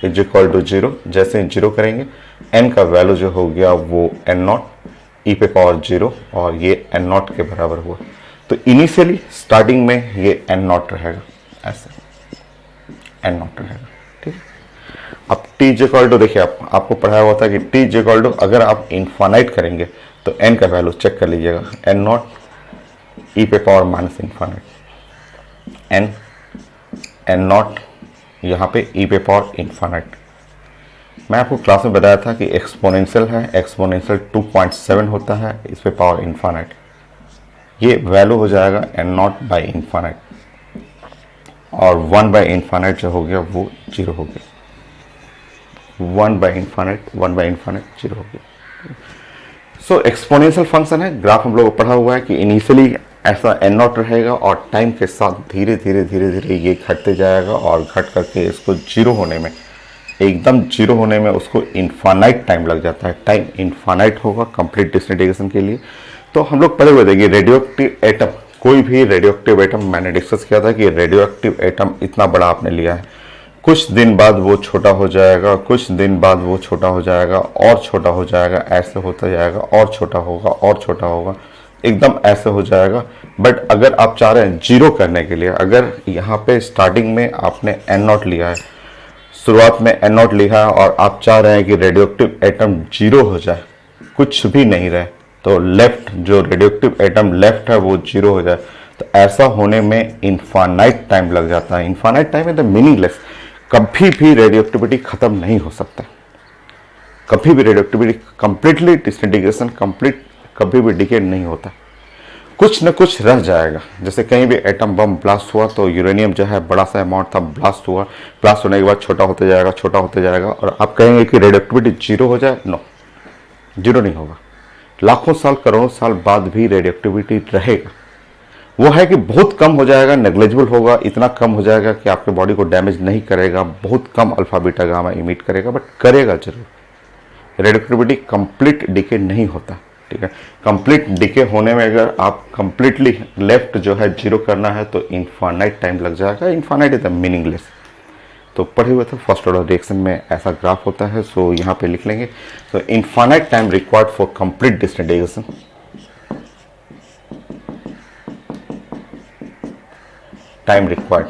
इज इक्वल टू 0, जैसे 0 करेंगे n का वैल्यू जो हो गया वो एन नॉट ई पे पावर 0 और ये एन नॉट के बराबर हुआ। तो इनिशियली स्टार्टिंग में ये एन नॉट रहेगा, ऐसे एन नॉट रहेगा। ठीक है, अब टी इक्वल टू, देखिए आपको पढ़ाया हुआ था कि टी इक्वल टू अगर आप इनफाइनाइट करेंगे तो एन का वैल्यू चेक कर लीजिएगा, एन नॉट ई पे power minus infinite, N nought यहाँ पे ई पे पावर इनफाइनाइट। मैं आपको क्लास में बताया था कि एक्सपोनेंशियल है, एक्सपोनेंशियल 2.7 होता है, इस पे पावर इनफाइनाइट। ये वैल्यू हो जाएगा एन नॉट बाई इनफाइनाइट और 1 बाई इनफाइनाइट जो हो गया वो 0 हो गया। 1 बाई इनफाइनाइट 0 हो गया। सो एक्सपोनेंशियल फंक्शन है, ग्राफ हम लोग को पढ़ा हुआ है कि इनिशियली ऐसा एन नॉट रहेगा और टाइम के साथ धीरे धीरे ये घटते जाएगा और घट करके इसको 0 होने में, एकदम 0 होने में उसको इनफाइनाइट टाइम लग जाता है। टाइम इनफाइनाइट होगा कंप्लीट डिसइंटीग्रेशन के लिए। तो हम लोग पढ़े हुए थे कि रेडियोएक्टिव एटम, कोई भी रेडियोएक्टिव एटम, मैंने डिस्कस किया था कि रेडियोएक्टिव एटम इतना बड़ा आपने लिया है, कुछ दिन बाद वो छोटा हो जाएगा, कुछ दिन बाद वो छोटा हो जाएगा और छोटा हो जाएगा, ऐसे होता जाएगा और छोटा होगा और छोटा होगा, एकदम ऐसे हो जाएगा। बट अगर आप चाह रहे हैं 0 करने के लिए, अगर यहाँ पे स्टार्टिंग में आपने एन नॉट लिया है, शुरुआत में एन नॉट लिखा है और आप चाह रहे हैं कि रेडियोएक्टिव एटम 0 हो जाए, कुछ भी नहीं रहे, तो लेफ्ट जो रेडियोएक्टिव एटम लेफ्ट है वो 0 हो जाए, तो ऐसा होने में इनफाइनाइट टाइम लग जाता है। इनफाइनाइट टाइम मतलब मीनिंगलेस, कभी भी रेडियोएक्टिविटी खत्म नहीं हो सकता, कभी भी रेडियोएक्टिविटी कंप्लीटली डिसइंटीग्रेशन कंप्लीट कभी भी डिकेड नहीं होता, कुछ न कुछ रह जाएगा। जैसे कहीं भी एटम बम ब्लास्ट हुआ तो यूरेनियम जो है बड़ा सा अमाउंट था, ब्लास्ट हुआ, ब्लास्ट होने के बाद छोटा होते जाएगा, छोटा होते जाएगा, और आप कहेंगे कि रेडियोएक्टिविटी 0 हो जाए, नो, 0 नहीं होगा। लाखों साल करोड़ों साल बाद भी रेडियोएक्टिविटी रहेगा। वो है कि बहुत कम हो जाएगा, नेग्लिजिबल होगा, इतना कम हो जाएगा कि आपके बॉडी को डैमेज नहीं करेगा, बहुत कम अल्फा बीटा गामा इमिट करेगा, बट करेगा जरूर। रेडियोएक्टिविटी कंप्लीट डिके नहीं होता, ठीक है। कंप्लीट डिके होने में अगर आप कंप्लीटली लेफ्ट जो है जीरो करना है तो इनफाइनाइट टाइम लग जाएगा। Infinite is the meaningless. तो पढ़े हुए थे फर्स्ट ऑर्डर रिएक्शन में ऐसा ग्राफ होता है, सो यहाँ पे लिख लेंगे। तो infinite time required for complete disintegration, time required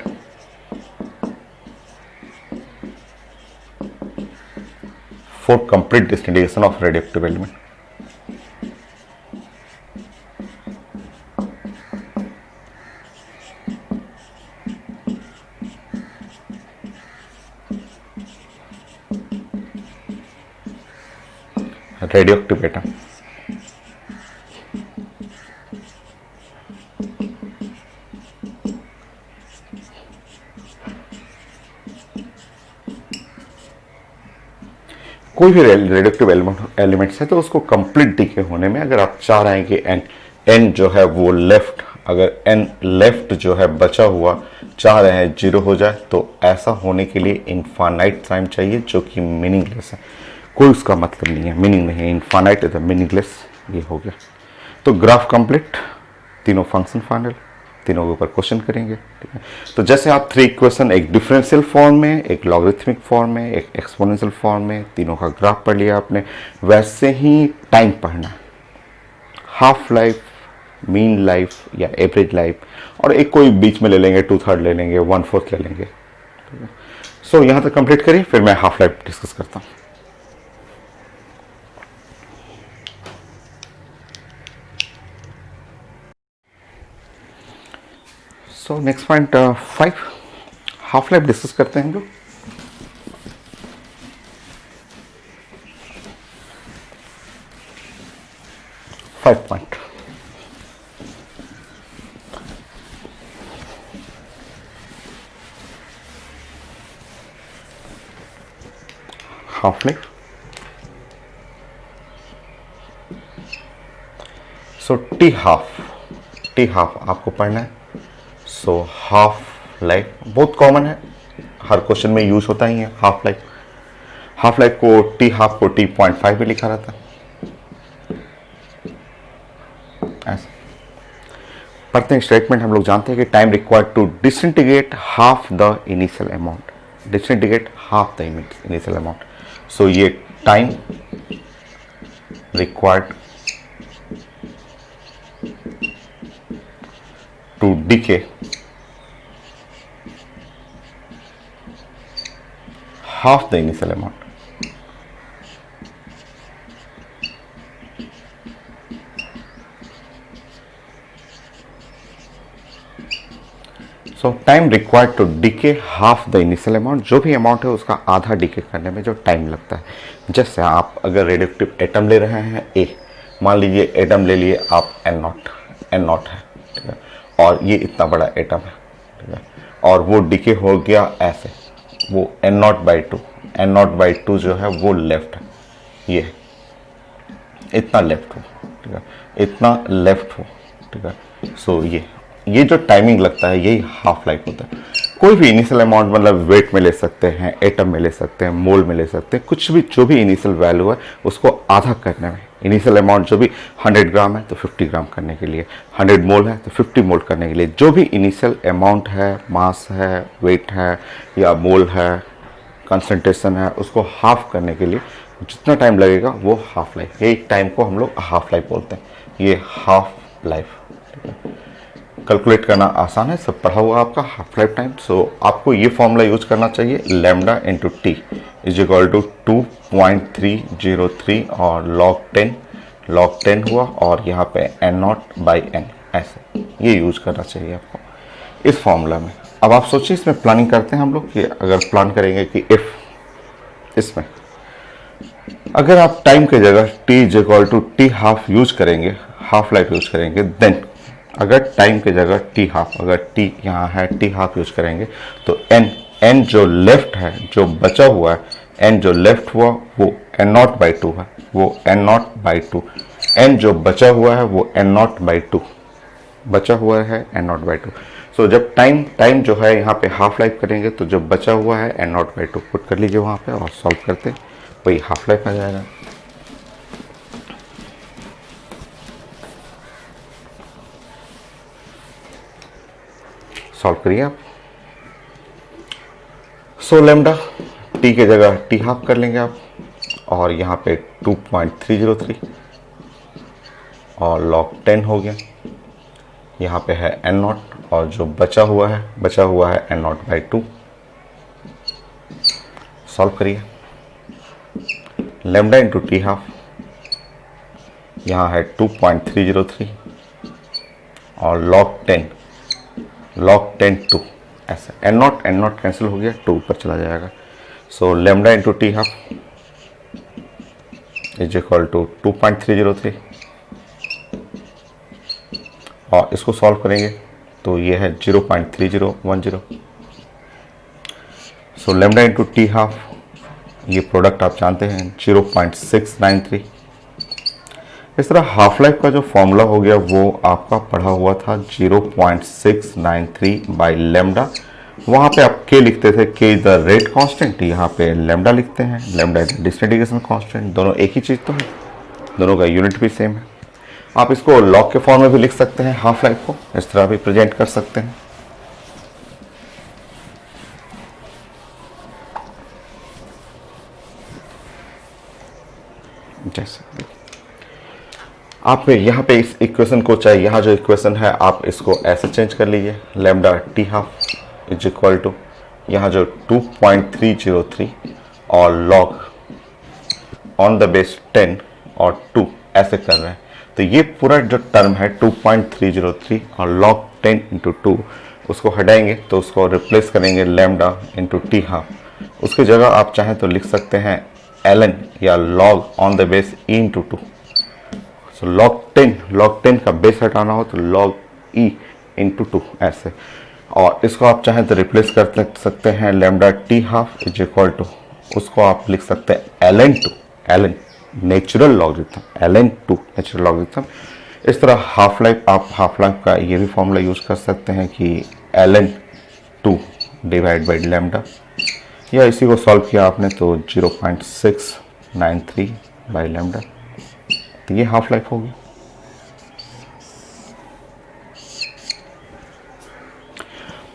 for complete disintegration of radioactive element. Radioactive atom कोई भी रेडियोएक्टिव एलिमेंट्स है तो उसको कंप्लीट डिके होने में अगर आप चाह रहे हैं कि एन जो है वो लेफ्ट, अगर एन लेफ्ट जो है बचा हुआ चाह रहे हैं जीरो हो जाए, तो ऐसा होने के लिए इनफाइनाइट टाइम चाहिए जो कि मीनिंगलेस है, कोई उसका मतलब नहीं है, मीनिंग नहीं है। इनफाइनाइट इज मीनिंगलेस, ये हो गया। तो ग्राफ कंप्लीट, तीनों फंक्शन फाइनल, तीनों के ऊपर क्वेश्चन करेंगे, ठीक है। तो जैसे आप 3 इक्वेशन, एक डिफरेंशियल फॉर्म में, एक लॉगरिथमिक फॉर्म में, एक एक्सपोनेंशियल फॉर्म में, तीनों का ग्राफ पढ़ लिया आपने, वैसे ही टाइम पढ़ना, हाफ लाइफ, मीन लाइफ या एवरेज लाइफ, और एक कोई बीच में ले लेंगे, 2/3 ले लेंगे, 1/4 ले लेंगे। सो यहां तक कंप्लीट करिए, फिर मैं हाफ लाइफ डिस्कस करता हूं। So next point 5, half life discuss करते हैं हम लोग। Point half life. So T half आपको पढ़ना है। सो हाफ लाइफ बहुत कॉमन है, हर क्वेश्चन में यूज होता ही है हाफ लाइफ। हाफ लाइफ को टी हाफ को T.5 में लिखा रहता है, ऐसा पढ़ते हैं। स्टेटमेंट हम लोग जानते हैं कि time required to disintegrate half the initial amount, disintegrate half the initial amount. So ये time required to decay half the initial amount. So time required to decay half the initial amount, जो भी अमाउंट है उसका आधा डिके करने में जो टाइम लगता है। जैसे आप अगर रेडियोएक्टिव एटम ले रहे हैं ए, मान लीजिए एटम ले लिए आप एन नॉट है, ठीक है, और ये इतना बड़ा एटम है, ठीक है, और वो डिके हो गया ऐसे, वो n0/2 जो है वो लेफ्ट है, ये इतना लेफ्ट हो, ठीक है, इतना लेफ्ट हो, ठीक है। सो ये जो टाइमिंग लगता है यही हाफ लाइफ होता है। कोई भी इनिशियल अमाउंट, मतलब वेट में ले सकते हैं, एटम में ले सकते हैं, मोल में ले सकते हैं, कुछ भी जो भी इनिशियल वैल्यू है उसको आधा करने में, इनिशियल अमाउंट जो भी 100 ग्राम है तो 50 ग्राम करने के लिए, 100 मोल है तो 50 मोल करने के लिए, जो भी इनिशियल अमाउंट है, मास है, वेट है या मोल है, कंसंट्रेशन है, उसको हाफ करने के लिए जितना टाइम लगेगा वो हाफ लाइफ, यही टाइम को हम लोग हाफ लाइफ बोलते हैं। ये हाफ लाइफ, ठीक है, कैलकुलेट करना आसान है, सब पढ़ा हुआ आपका हाफ लाइफ टाइम। सो आपको ये फॉर्मूला यूज करना चाहिए, lambda into T is equal to 2.303 और log 10 हुआ, और यहाँ पे n0/n, ऐसे ये यूज करना चाहिए आपको इस फॉर्मूला में। अब आप सोचिए, इसमें प्लानिंग करते हैं हम लोग कि अगर प्लान करेंगे कि इफ इसमें अगर आप टाइम के जगह t is equal to T half use करेंगे, हाफ लाइफ यूज करेंगे, देन अगर टाइम के जगह टी हाफ, अगर टी यहाँ है टी हाफ यूज करेंगे तो n जो लेफ्ट है, जो बचा हुआ है, n जो लेफ्ट हुआ वो n0/2 है, वो n0/2, n जो बचा हुआ है वो n0/2 बचा हुआ है, n0/2। सो जब टाइम जो है यहाँ पे हाफ लाइफ करेंगे तो जो बचा हुआ है n0/2 पुट कर लीजिए वहाँ पे और सॉल्व करते वही हाफ लाइफ आ जाएगा। सॉल्व करिए आप। सो लेमडा टी के जगह टी हाफ कर लेंगे आप, और यहाँ पे 2.303 और log 10 हो गया। यहाँ पे है n नॉट और जो बचा हुआ है n नॉट बाई 2। सॉल्व करिए। लेमडा इंटू टी हाफ, यहाँ है 2.303 और log 10 2, ऐसा n नॉट कैंसिल हो गया, 2 ऊपर चला जाएगा। So lambda into T half is equal to 2.303 और इसको सॉल्व करेंगे तो ये है 0.3010। So lambda into T half, ये प्रोडक्ट आप जानते हैं 0.693। इस तरह हाफ लाइफ का जो फॉर्मूला हो गया वो आपका पढ़ा हुआ था 0.693 बाई लेमडा। वहाँ पे आप के लिखते थे, के इज द रेट कांस्टेंट, यहाँ पे लेमडा लिखते हैं, लेमडा इज द डिस्टेंटिगेशन कांस्टेंट। दोनों एक ही चीज़ तो है, दोनों का यूनिट भी सेम है। आप इसको लॉग के फॉर्म में भी लिख सकते हैं, हाफ लाइफ को इस तरह भी प्रेजेंट कर सकते हैं। जैसे आप यहाँ पे इस इक्वेशन को, चाहे यहाँ जो इक्वेशन है आप इसको ऐसे चेंज कर लीजिए, lambda T half is equal to यहाँ जो 2.303 और लॉग ऑन द बेस 10 और 2 ऐसे कर रहे हैं। तो ये पूरा जो टर्म है 2.303 और log 10 इंटू 2, उसको हटाएंगे तो उसको रिप्लेस करेंगे लेमडा इंटू टी हाफ। उसकी जगह आप चाहें तो लिख सकते हैं ln या log on the base e into 2। So log 10 का बेस हटाना हो तो log e इंटू 2 ऐसे। और इसको आप चाहें तो रिप्लेस कर सकते हैं lambda T half is equal to, उसको आप लिख सकते हैं ln natural logarithm, ln two natural logarithm. इस तरह हाफ लाइफ, आप हाफ लाइफ का ये भी फॉर्मूला यूज कर सकते हैं कि ln 2 डिवाइड बाई लेमडा, या इसी को सॉल्व किया आपने तो 0.693 बाई लेमडा। तो ये हाफ लाइफ होगी।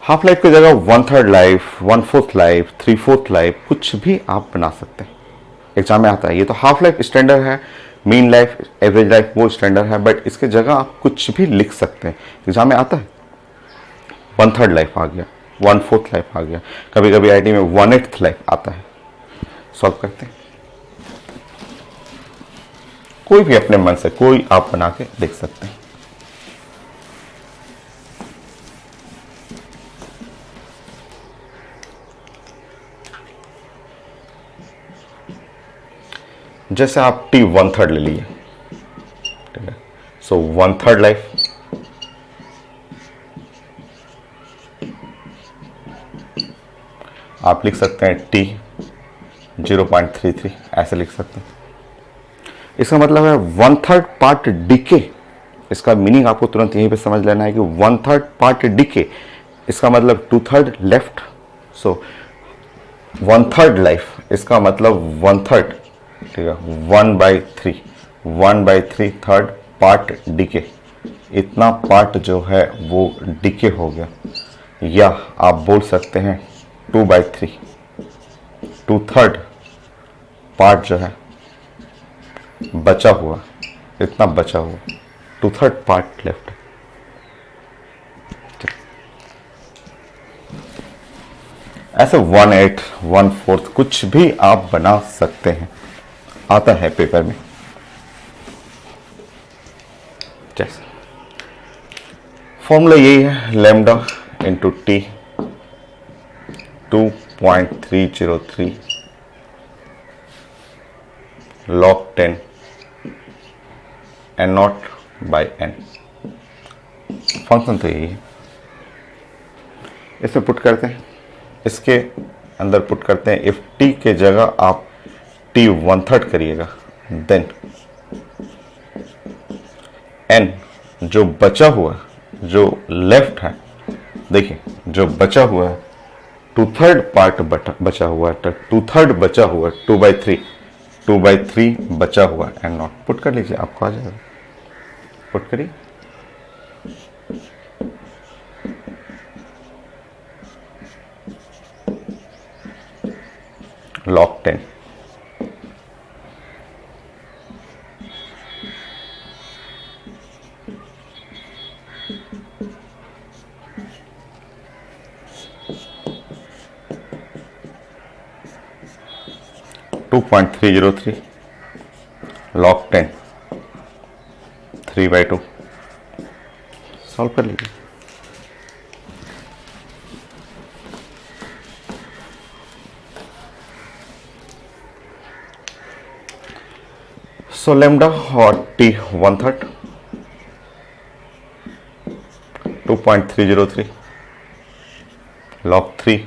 हाफ लाइफ की जगह 1/3 लाइफ, 1/4 लाइफ, 3/4 लाइफ कुछ भी आप बना सकते हैं, एग्जाम में आता है। ये तो हाफ लाइफ स्टैंडर्ड है, मीन लाइफ, एवरेज लाइफ वो स्टैंडर्ड है, बट इसके जगह आप कुछ भी लिख सकते हैं, एग्जाम में आता है। 1/3 लाइफ आ गया, 1/4 लाइफ आ गया, कभी कभी आईटी में 1/8 लाइफ आता है। सॉल्व करते हैं, कोई भी अपने मन से कोई आप बना के लिख सकते हैं। जैसे आप टी 1/3 ले लिए, ठीक है, सो 1/3 लाइफ आप लिख सकते हैं टी 0.33 ऐसे लिख सकते हैं। इसका मतलब है 1/3 पार्ट डीके। इसका मीनिंग आपको तुरंत यहीं पे समझ लेना है कि 1/3 पार्ट डीके, इसका मतलब 2/3 लेफ्ट। सो 1/3 लाइफ, इसका मतलब 1/3, ठीक है, 1/3 थर्ड पार्ट डीके, इतना पार्ट जो है वो डीके हो गया। या आप बोल सकते हैं 2/3, 2/3 पार्ट जो है बचा हुआ, इतना बचा हुआ 2/3 पार्ट लेफ्ट। ऐसे 1/8, 1/4 कुछ भी आप बना सकते हैं, आता है पेपर में। जैसे फॉर्मूला यही है, lambda into T 2.303 log 10 n nought by n। Function तो यही है, इसमें पुट करते हैं, इसके अंदर पुट करते हैं। इफ t के जगह आप t 1/3 करिएगा, देन n जो बचा हुआ, जो लेफ्ट है, देखिए जो बचा हुआ है 2/3 पार्ट बचा हुआ है, 2/3 बचा हुआ है, 2/3 बचा हुआ है n नॉट। पुट कर लीजिए, आपको आ जाएगा, पुट करिए। log 10, two point 303 log 10 3/2 solve कर लीजिए। सो लेमडा और t 1/3 2.303 log 3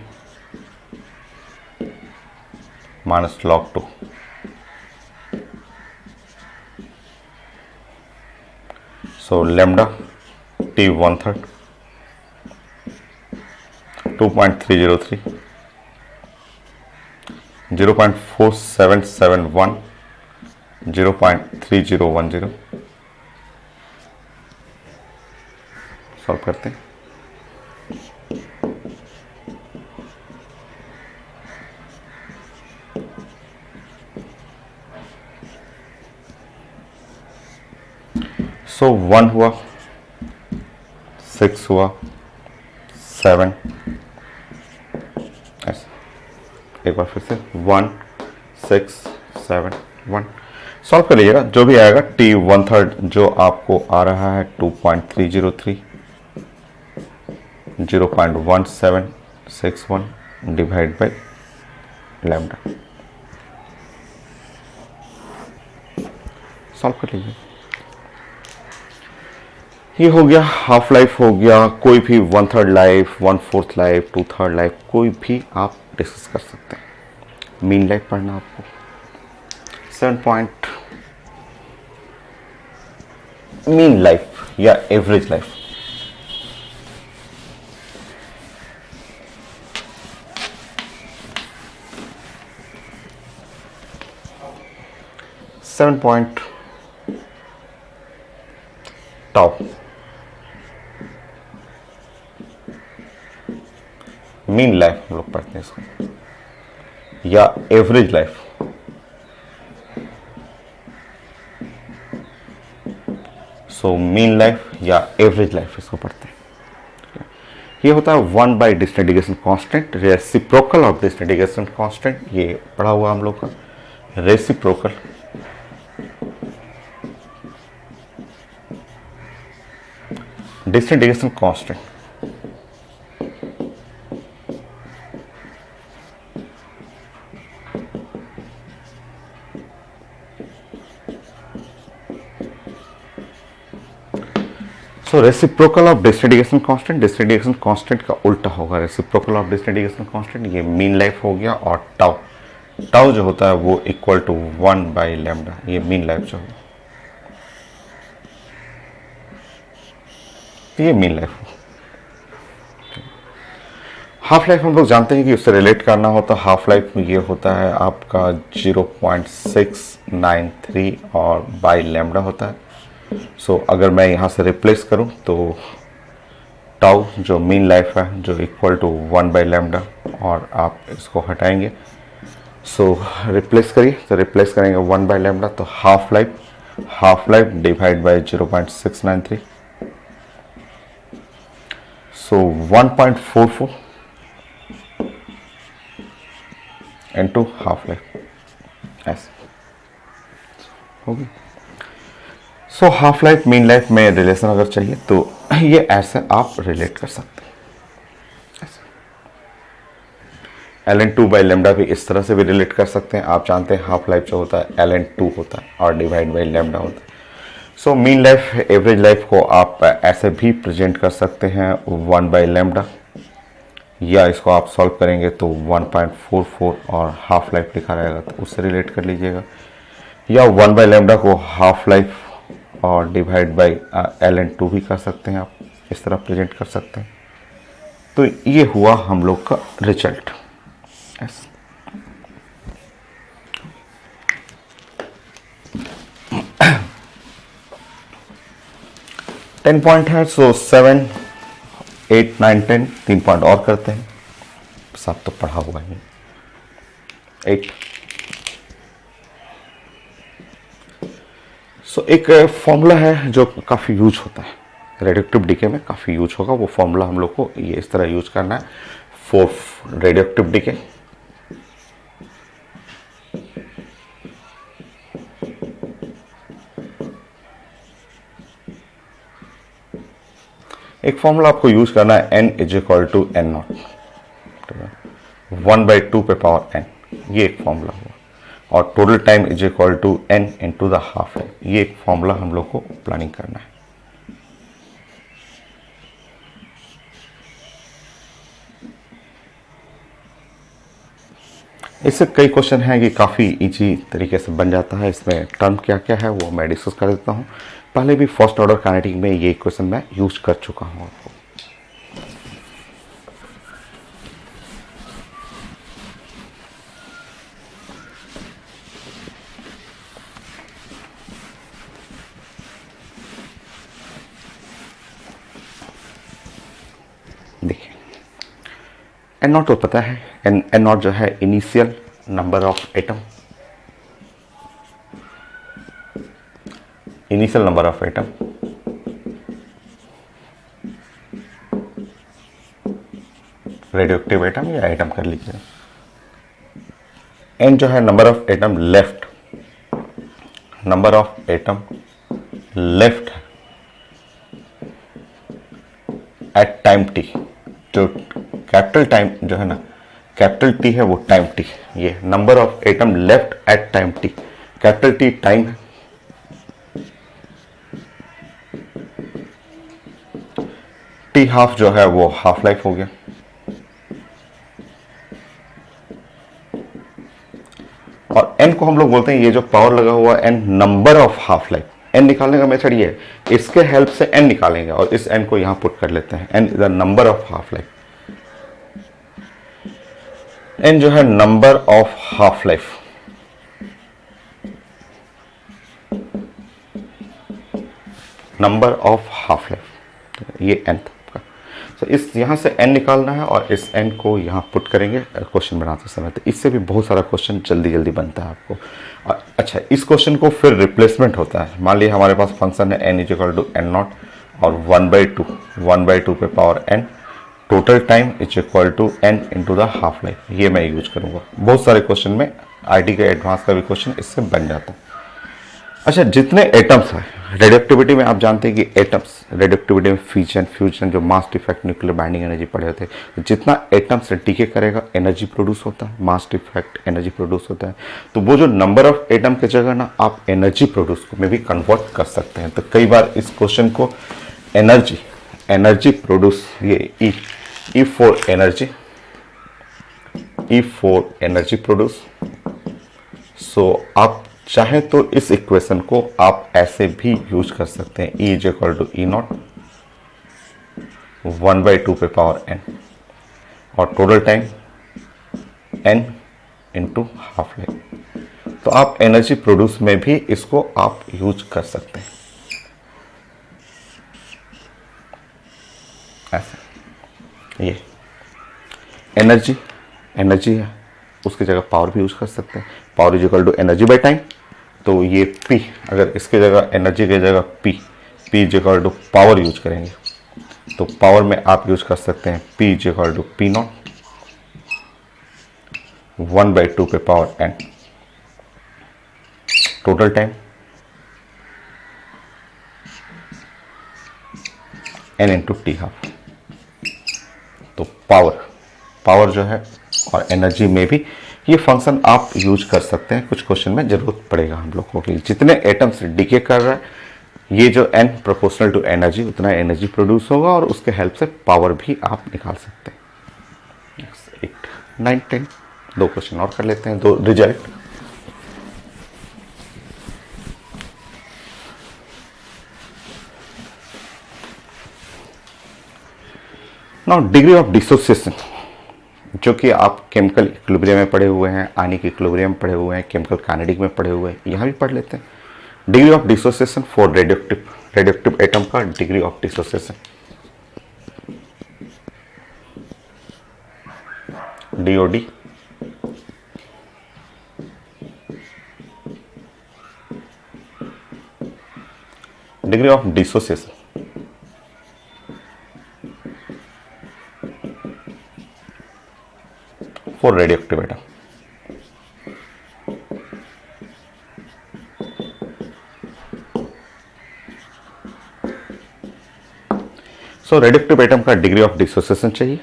minus log 2 so lambda t 1/3 2.303 0.4771 0.3010 solve करते हैं। सो 1 हुआ, 6 हुआ, 7 ऐसा। एक बार फिर से 1 6 7 1 सॉल्व कर लीजिएगा। जो भी आएगा t 1/3 जो आपको आ रहा है 2.303 0.1761 डिवाइड बाई लैम्डा सॉल्व कर लीजिए। ये हो गया हाफ लाइफ, हो गया कोई भी 1/3 लाइफ, 1/4 लाइफ, 2/3 लाइफ, कोई भी आप डिस्कस कर सकते हैं। मीन लाइफ पढ़ना आपको 7 पॉइंट मीन लाइफ या average life. Seven point top mean life हम लोग पढ़ते हैं इसको, या average life. So mean life या एवरेज लाइफ इसको पढ़ते हैं। ये होता है 1 by disintegration constant, reciprocal of disintegration constant. ये पढ़ा हुआ हम लोग का reciprocal disintegration constant. So reciprocal of disintegration constant, disintegration constant का उल्टा होगा रेसिप्रोकल ऑफ डिस्टेंटिगेशन कांस्टेंट। ये मीन लाइफ हो गया, और टाउ टाउ जो होता है वो इक्वल टू 1 बाई लैम्डा, ये मीन लाइफ जो होगा, ये मीन लाइफ। हाफ लाइफ हम लोग जानते हैं कि उससे रिलेट करना होता है। हाफ लाइफ में ये होता है आपका 0.693 और बाई लैम्डा होता है। सो अगर मैं यहाँ से रिप्लेस करूँ तो टाउ जो मीन लाइफ है जो इक्वल टू 1 बाई लैम्डा, और आप इसको हटाएंगे। सो रिप्लेस करिए, तो रिप्लेस करेंगे 1 बाई लैम्डा, तो half life divide by 0.693, so 1.44 into half life ऐसे होगी। सो हाफ लाइफ मीन लाइफ में रिलेशन अगर चाहिए तो ये ऐसे आप रिलेट कर सकते हैं। ln2 बाई लेमडा भी इस तरह से भी रिलेट कर सकते हैं। आप जानते हैं हाफ लाइफ जो होता है ln2 होता है और डिवाइड बाई लेमडा होता है। सो मीन लाइफ एवरेज लाइफ को आप ऐसे भी प्रेजेंट कर सकते हैं 1 बाई लेमडा, या इसको आप सॉल्व करेंगे तो 1.44 और हाफ लाइफ लिखा रहेगा तो उससे रिलेट कर लीजिएगा, या 1 बाई लेमडा को हाफ लाइफ और डिवाइड बाई ln2 भी कर सकते हैं, आप इस तरह प्रेजेंट कर सकते हैं। तो ये हुआ हम लोग का रिजल्ट। yes. टेन पॉइंट है, सो 7 8 9 10 3 पॉइंट और करते हैं। सब तो पढ़ा हुआ है। 8। सो एक फॉर्मूला है जो काफ़ी यूज होता है रेडियोएक्टिव डीके में, काफ़ी यूज होगा वो फॉर्मूला। हम लोग को ये इस तरह यूज करना है फॉर रेडियोएक्टिव डीके। एक फॉर्मूला आपको यूज करना है n is equal to N nought 1/2 पे पावर n, ये एक फॉर्मूला हुआ। और total time is equal to n into the half life, ये एक फॉर्मूला हम लोग को प्लानिंग करना है। इससे कई क्वेश्चन हैं कि काफ़ी इजी तरीके से बन जाता है। इसमें टर्म क्या क्या है वो मैं डिस्कस कर देता हूँ। पहले भी फर्स्ट ऑर्डर काइनेटिक में ये क्वेश्चन मैं यूज कर चुका हूँ आपको। देखिए एन नॉट तो पता है, एन नॉट जो है initial number of atom, initial number of atom. Radioactive atom या एटम कर लीजिए। एन जो है number of atom left, number of atom left at time T. जो कैपिटल टाइम जो है ना, कैपिटल टी है वो टाइम टी, ये number of atom left at time T. Capital T time है, टी हाफ जो है वो हाफ लाइफ हो गया। और एन को हम लोग बोलते हैं, ये जो पावर लगा हुआ N number of half life. N निकालने का मेथड ये है, इसके हेल्प से एन निकालेंगे और इस एन को यहां पुट कर लेते हैं। N is the number of half life. N जो है number of half life, number of half life, ये एन था। तो इस यहाँ से n निकालना है और इस n को यहाँ पुट करेंगे क्वेश्चन बनाते समय। तो इससे भी बहुत सारा क्वेश्चन जल्दी जल्दी बनता है आपको। और अच्छा, इस क्वेश्चन को फिर रिप्लेसमेंट होता है। मान लीजिए हमारे पास फंक्शन है n is equal to N nought और 1/2 पे power n, total time is equal to n into the half life. ये मैं यूज करूँगा बहुत सारे क्वेश्चन में। आईटी के एडवांस का भी क्वेश्चन इससे बन जाता है। अच्छा, जितने एटम्स हैं रेडियोएक्टिविटी में, आप जानते हैं कि एटम्स रेडियोएक्टिविटी में फिजन, फ्यूजन, जो mass defect, nuclear binding energy पढ़े होते हैं, जितना एटम्स डीके करेगा एनर्जी प्रोड्यूस होता है, मास डिफेक्ट एनर्जी प्रोड्यूस होता है। तो वो जो नंबर ऑफ एटम की जगह ना आप एनर्जी प्रोड्यूस में भी कन्वर्ट कर सकते हैं। तो कई बार इस क्वेश्चन को एनर्जी प्रोड्यूस, ये E for energy, E for energy produce. So आप चाहे तो इस इक्वेशन को आप ऐसे भी यूज कर सकते हैं, E is equal to E nought 1/2 पे पावर n और total time n into half life. तो आप एनर्जी प्रोड्यूस में भी इसको आप यूज कर सकते हैं ऐसे। ये एनर्जी है, उसकी जगह पावर भी यूज कर सकते हैं। Power is equal to energy by time. तो ये P, अगर इसके जगह एनर्जी की जगह P is equal to power use करेंगे तो पावर में आप यूज कर सकते हैं P is equal to P nought 1/2 पे power n, total time n into T half. तो पावर जो है और एनर्जी में भी ये फंक्शन आप यूज कर सकते हैं। कुछ क्वेश्चन में जरूरत पड़ेगा हम लोग को कि जितने एटम्स डीके कर रहा है, ये जो n प्रोपोर्शनल टू एनर्जी, उतना एनर्जी प्रोड्यूस होगा और उसके हेल्प से पावर भी आप निकाल सकते हैं। 8, 9, 10 दो क्वेश्चन और कर लेते हैं, दो result. Now degree of dissociation, जो कि आप केमिकल इक्विलिब्रियम में पढ़े हुए हैं, आयनिक इक्विलिब्रियम में पढ़े हुए हैं, केमिकल काइनेटिक में पढ़े हुए हैं, यहाँ भी पढ़ लेते हैं। Degree of dissociation for radioactive atom का degree of dissociation, DOD degree of dissociation for radioactive atom. So radioactive atom का डिग्री ऑफ डिसोसिएशन चाहिए।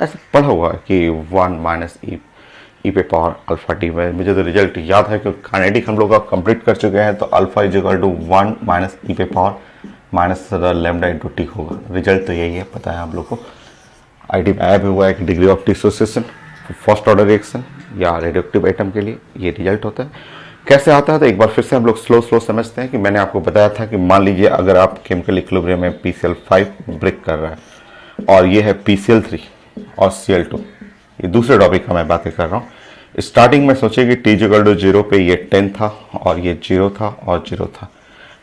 ऐसे पढ़ा हुआ है कि 1 माइनस ई पे पावर अल्फा टी में, मुझे तो रिजल्ट याद है क्योंकि काइनेटिक हम लोग कंप्लीट कर चुके हैं, तो alpha is equal to 1 minus E पे power minus lambda into T होगा। रिजल्ट तो यही है, पता है आप लोग को। आईडी में आया भी हुआ है कि degree of dissociation first order reaction या रेडियोएक्टिव एटम के लिए ये रिजल्ट होता है। कैसे आता है तो एक बार फिर से हम लोग स्लो समझते हैं कि मैंने आपको बताया था कि मान लीजिए अगर आप केमिकल इक्विलिब्रियम में PCl5 ब्रेक कर रहा है और ये है PCl3 और Cl2, ये दूसरे टॉपिक का मैं बातें कर रहा हूँ। स्टार्टिंग में सोचिए कि t=0 पे ये 10 था और ये 0 था और 0 था।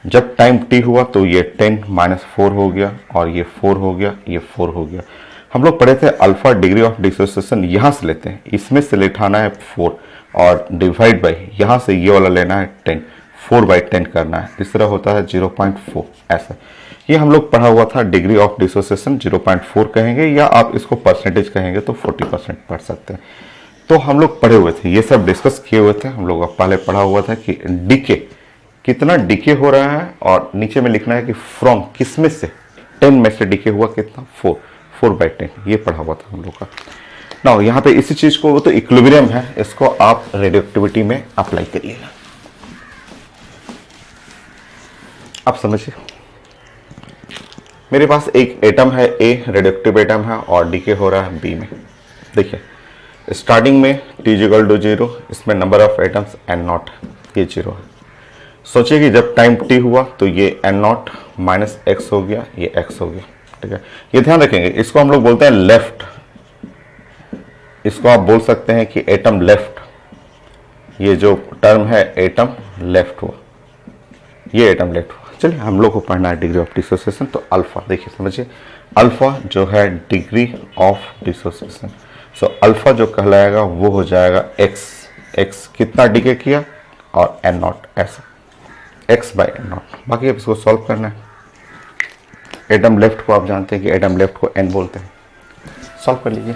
जब टाइम t हुआ तो ये 10 माइनस 4 हो गया और ये 4 हो गया, ये 4 हो गया। हम लोग पढ़े थे अल्फा डिग्री ऑफ डिसोसिएशन यहाँ से लेते हैं, इसमें से लेठाना है 4 और डिवाइड बाई यहाँ से ये वाला लेना है 10, 4/10 करना है, इस तरह होता है 0.4। ऐसा ये हम लोग पढ़ा हुआ था। डिग्री ऑफ डिसोसिएशन 0.4 कहेंगे या आप इसको परसेंटेज कहेंगे तो 40% पढ़ सकते हैं। तो हम लोग पढ़े हुए थे, ये सब डिस्कस किए हुए थे हम लोग। पहले पढ़ा हुआ था कि डीके कितना डीके हो रहा है और नीचे में लिखना है कि फ्रॉम किस में से, 10 में से डीके हुआ कितना, 4/10, ये पढ़ा हुआ था हम लोग का। नाउ यहाँ पे इसी चीज को, वो तो इक्विलिब्रियम है, इसको आप रेडियोएक्टिविटी में अप्लाई करिएगा। आप समझिए, मेरे पास एक एटम है ए, रेडियोएक्टिव एटम है और डीके हो रहा है बी में। देखिए स्टार्टिंग में t=0, इसमें नंबर ऑफ एटम्स n0, ये 0 है। सोचिए कि जब टाइम t हुआ तो ये n0 माइनस x हो गया, ये x हो गया। ठीक है, ये ध्यान रखेंगे, इसको हम लोग बोलते हैं लेफ्ट, इसको आप बोल सकते हैं कि एटम लेफ्ट। ये जो टर्म है एटम लेफ्ट हुआ, ये एटम लेफ्ट हुआ। चलिए हम लोग को पढ़ना है डिग्री ऑफ डिसोसिएशन। तो अल्फा देखिए, समझिए, अल्फा जो है degree of dissociation, so alpha जो कहलाएगा वो हो जाएगा x कितना डिके किया और n0, ऐसा x/n0। बाकी अब इसको सॉल्व करना है। एटम लेफ्ट को आप जानते हैं कि एटम लेफ्ट को n बोलते हैं। सॉल्व कर लीजिए।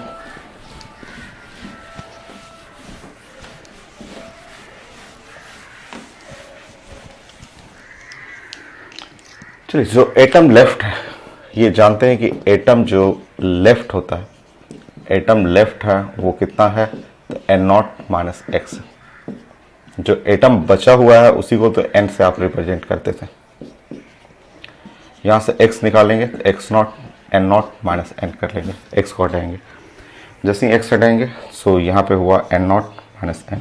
चलिए, जो एटम लेफ्ट है ये जानते हैं कि एटम जो लेफ्ट होता है, एटम लेफ्ट है वो कितना है, तो n0 माइनस x। जो एटम बचा हुआ है उसी को तो n से आप रिप्रेजेंट करते थे। यहाँ से x निकालेंगे तो x0 n0 माइनस n कर लेंगे, x को हटाएंगे। जैसे ही x हटाएंगे सो यहाँ पे हुआ n0 minus n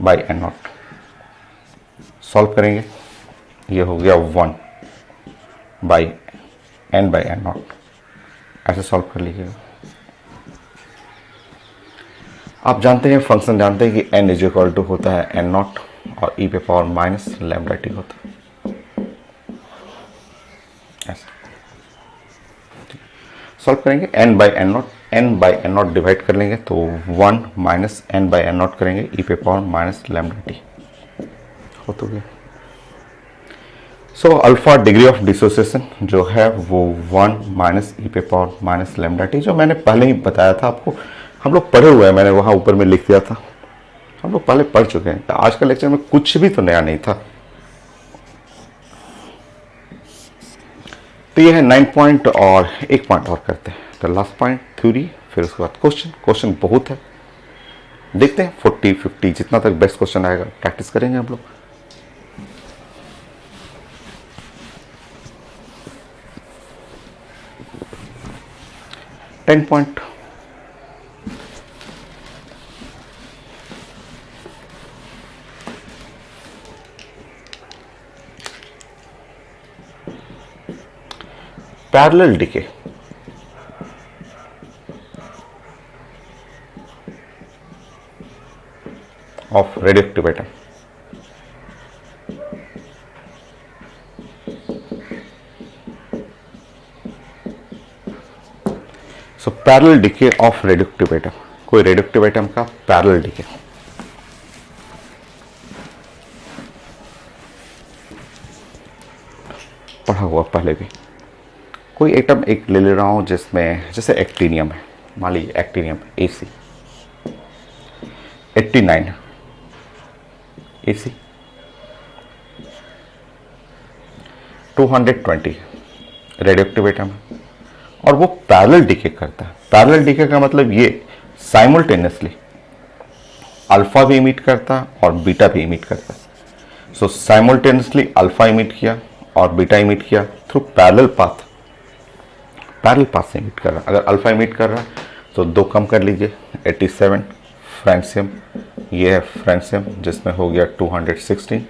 by n0। Solve करेंगे, ये हो गया 1 बाई n/n0। ऐसे सॉल्व कर लीजिएगा। आप जानते हैं, फंक्शन जानते हैं कि n इज इक्वल टू होता है n0 और e पे पावर माइनस लैम्डा टी होता है। ऐसा सॉल्व करेंगे, n/n0 डिवाइड कर लेंगे तो 1 माइनस n/n0 करेंगे, e पे पावर माइनस लैम्डा टी हो तो गया। So alpha degree of dissociation जो है वो 1 माइनस ई पे पावर माइनस लैम्डा टी, जो मैंने पहले ही बताया था आपको, हम लोग पढ़े हुए हैं, मैंने वहाँ ऊपर में लिख दिया था, हम लोग पहले पढ़ चुके हैं। तो आज का लेक्चर में कुछ भी तो नया नहीं था। तो ये है 9 पॉइंट और 1 पॉइंट और करते हैं। तो लास्ट पॉइंट थ्योरी, फिर उसके बाद क्वेश्चन बहुत है, देखते हैं 40-50 जितना तक बेस्ट क्वेश्चन आएगा प्रैक्टिस करेंगे हम लोग। Ten point, parallel decay of radioactive atom. So parallel decay of radioactive atom, कोई radioactive atom का parallel decay। पढ़ा हुआ पहले भी। कोई एटम एक ले ले रहा हूँ जिसमें जैसे एक्टीनियम है, मान लीजिए actinium AC 89 AC 220 radioactive atom है और वो पैरेलल डीके करता है। पैरेलल डीके का मतलब ये साइमल्टेनियसली अल्फा भी इमिट करता है और बीटा भी इमिट करता है। सो साइमल्टेनियसली अल्फा इमिट किया और बीटा इमिट किया थ्रू पैरेलल पाथ से इमिट कर रहा है। अगर अल्फा इमिट कर रहा है तो दो कम कर लीजिए, 87 फ्रांसियम, ये है फ्रांसियम जिसमें हो गया 216,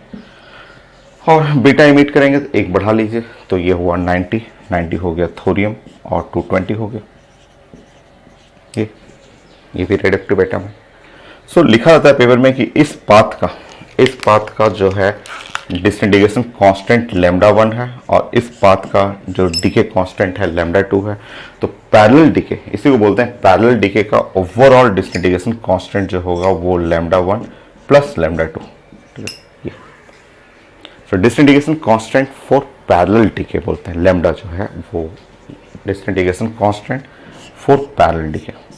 और बीटा इमिट करेंगे तो एक बढ़ा लीजिए तो ये हुआ 90 हो गया थोरियम और 220 हो गया। ये भी रेडियोएक्टिव एटम है। सो लिखा जाता है पेपर में कि इस पाथ का जो है डिसइंटीग्रेशन कांस्टेंट λ1 है और इस पाथ का जो डीके कांस्टेंट है λ2 है। तो पैरेलल डीके, इसी को बोलते हैं पैरेलल डीके का ओवरऑल डिसइंटीग्रेशन कांस्टेंट जो होगा वो λ1 प्लस λ2। ठीक है, so disintegration constant for parallel decay बोलते हैं, लैम्डा जो है वो disintegration constant for parallel decay.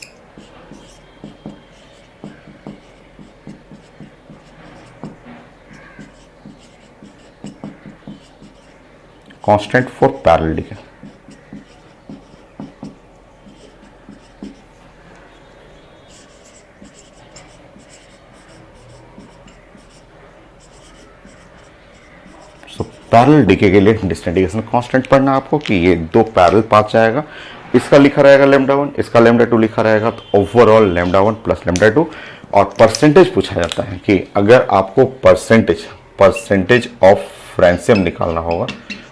Constant for parallel decay. So parallel decay के लिए डिसइंटीग्रेशन कांस्टेंट पढ़ना आपको कि ये दो पैरेलल पाथ जाएगा, इसका लिखा रहेगा λ1, इसका λ2 लिखा रहेगा, तो ओवरऑल λ1 प्लस λ2। और परसेंटेज पूछा जाता है कि अगर आपको परसेंटेज ऑफ फ्रांसियम निकालना होगा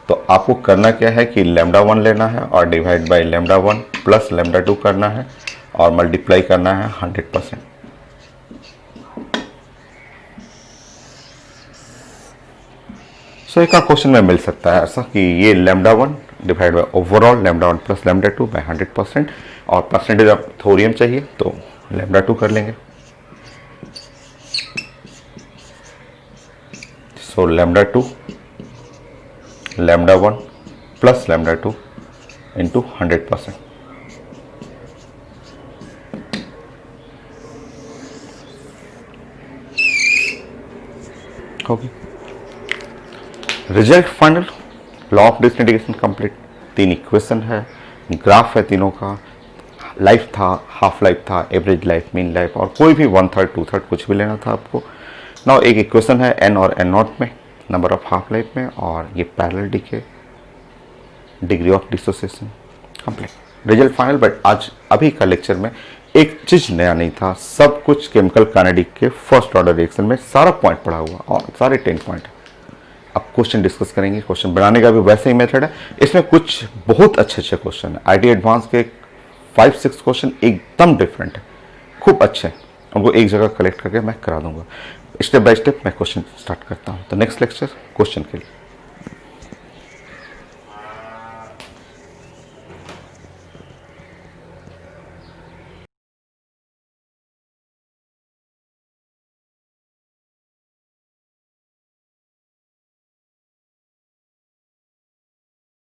तो आपको करना क्या है कि λ1 लेना है और डिवाइड बाय λ1 प्लस λ2 करना है और मल्टीप्लाई करना है 100%। सो एक क्वेश्चन में मिल सकता है ऐसा कि ये λ1 divide by overall λ1 plus λ2 by 100%, और परसेंटेज ऑफ थोरियम चाहिए तो λ2 कर लेंगे। सो λ2 λ1 plus λ2 into 100%। Okay, result final, law of disintegration complete. 3 equation है, ग्राफ है तीनों का, लाइफ था, हाफ लाइफ था, एवरेज लाइफ, मीन लाइफ, और कोई भी 1/3 2/3 कुछ भी लेना था आपको। नाउ एक इक्वेशन है n और n0 में, नंबर ऑफ हाफ लाइफ में, और ये parallel decay, degree of dissociation complete. Result final. But आज अभी का लेक्चर में एक चीज नया नहीं था, सब कुछ केमिकल काइनेटिक के फर्स्ट ऑर्डर रिएक्शन में सारा पॉइंट पढ़ा हुआ और सारे 10 पॉइंट। अब क्वेश्चन डिस्कस करेंगे। क्वेश्चन बनाने का भी वैसे ही मेथड है, इसमें कुछ बहुत अच्छे क्वेश्चन है। IIT एडवांस के 5-6 क्वेश्चन एकदम डिफरेंट है, खूब अच्छे हैं, उनको एक जगह कलेक्ट करके मैं करा दूंगा। स्टेप बाय स्टेप मैं क्वेश्चन स्टार्ट करता हूँ। तो नेक्स्ट लेक्चर क्वेश्चन के लिए।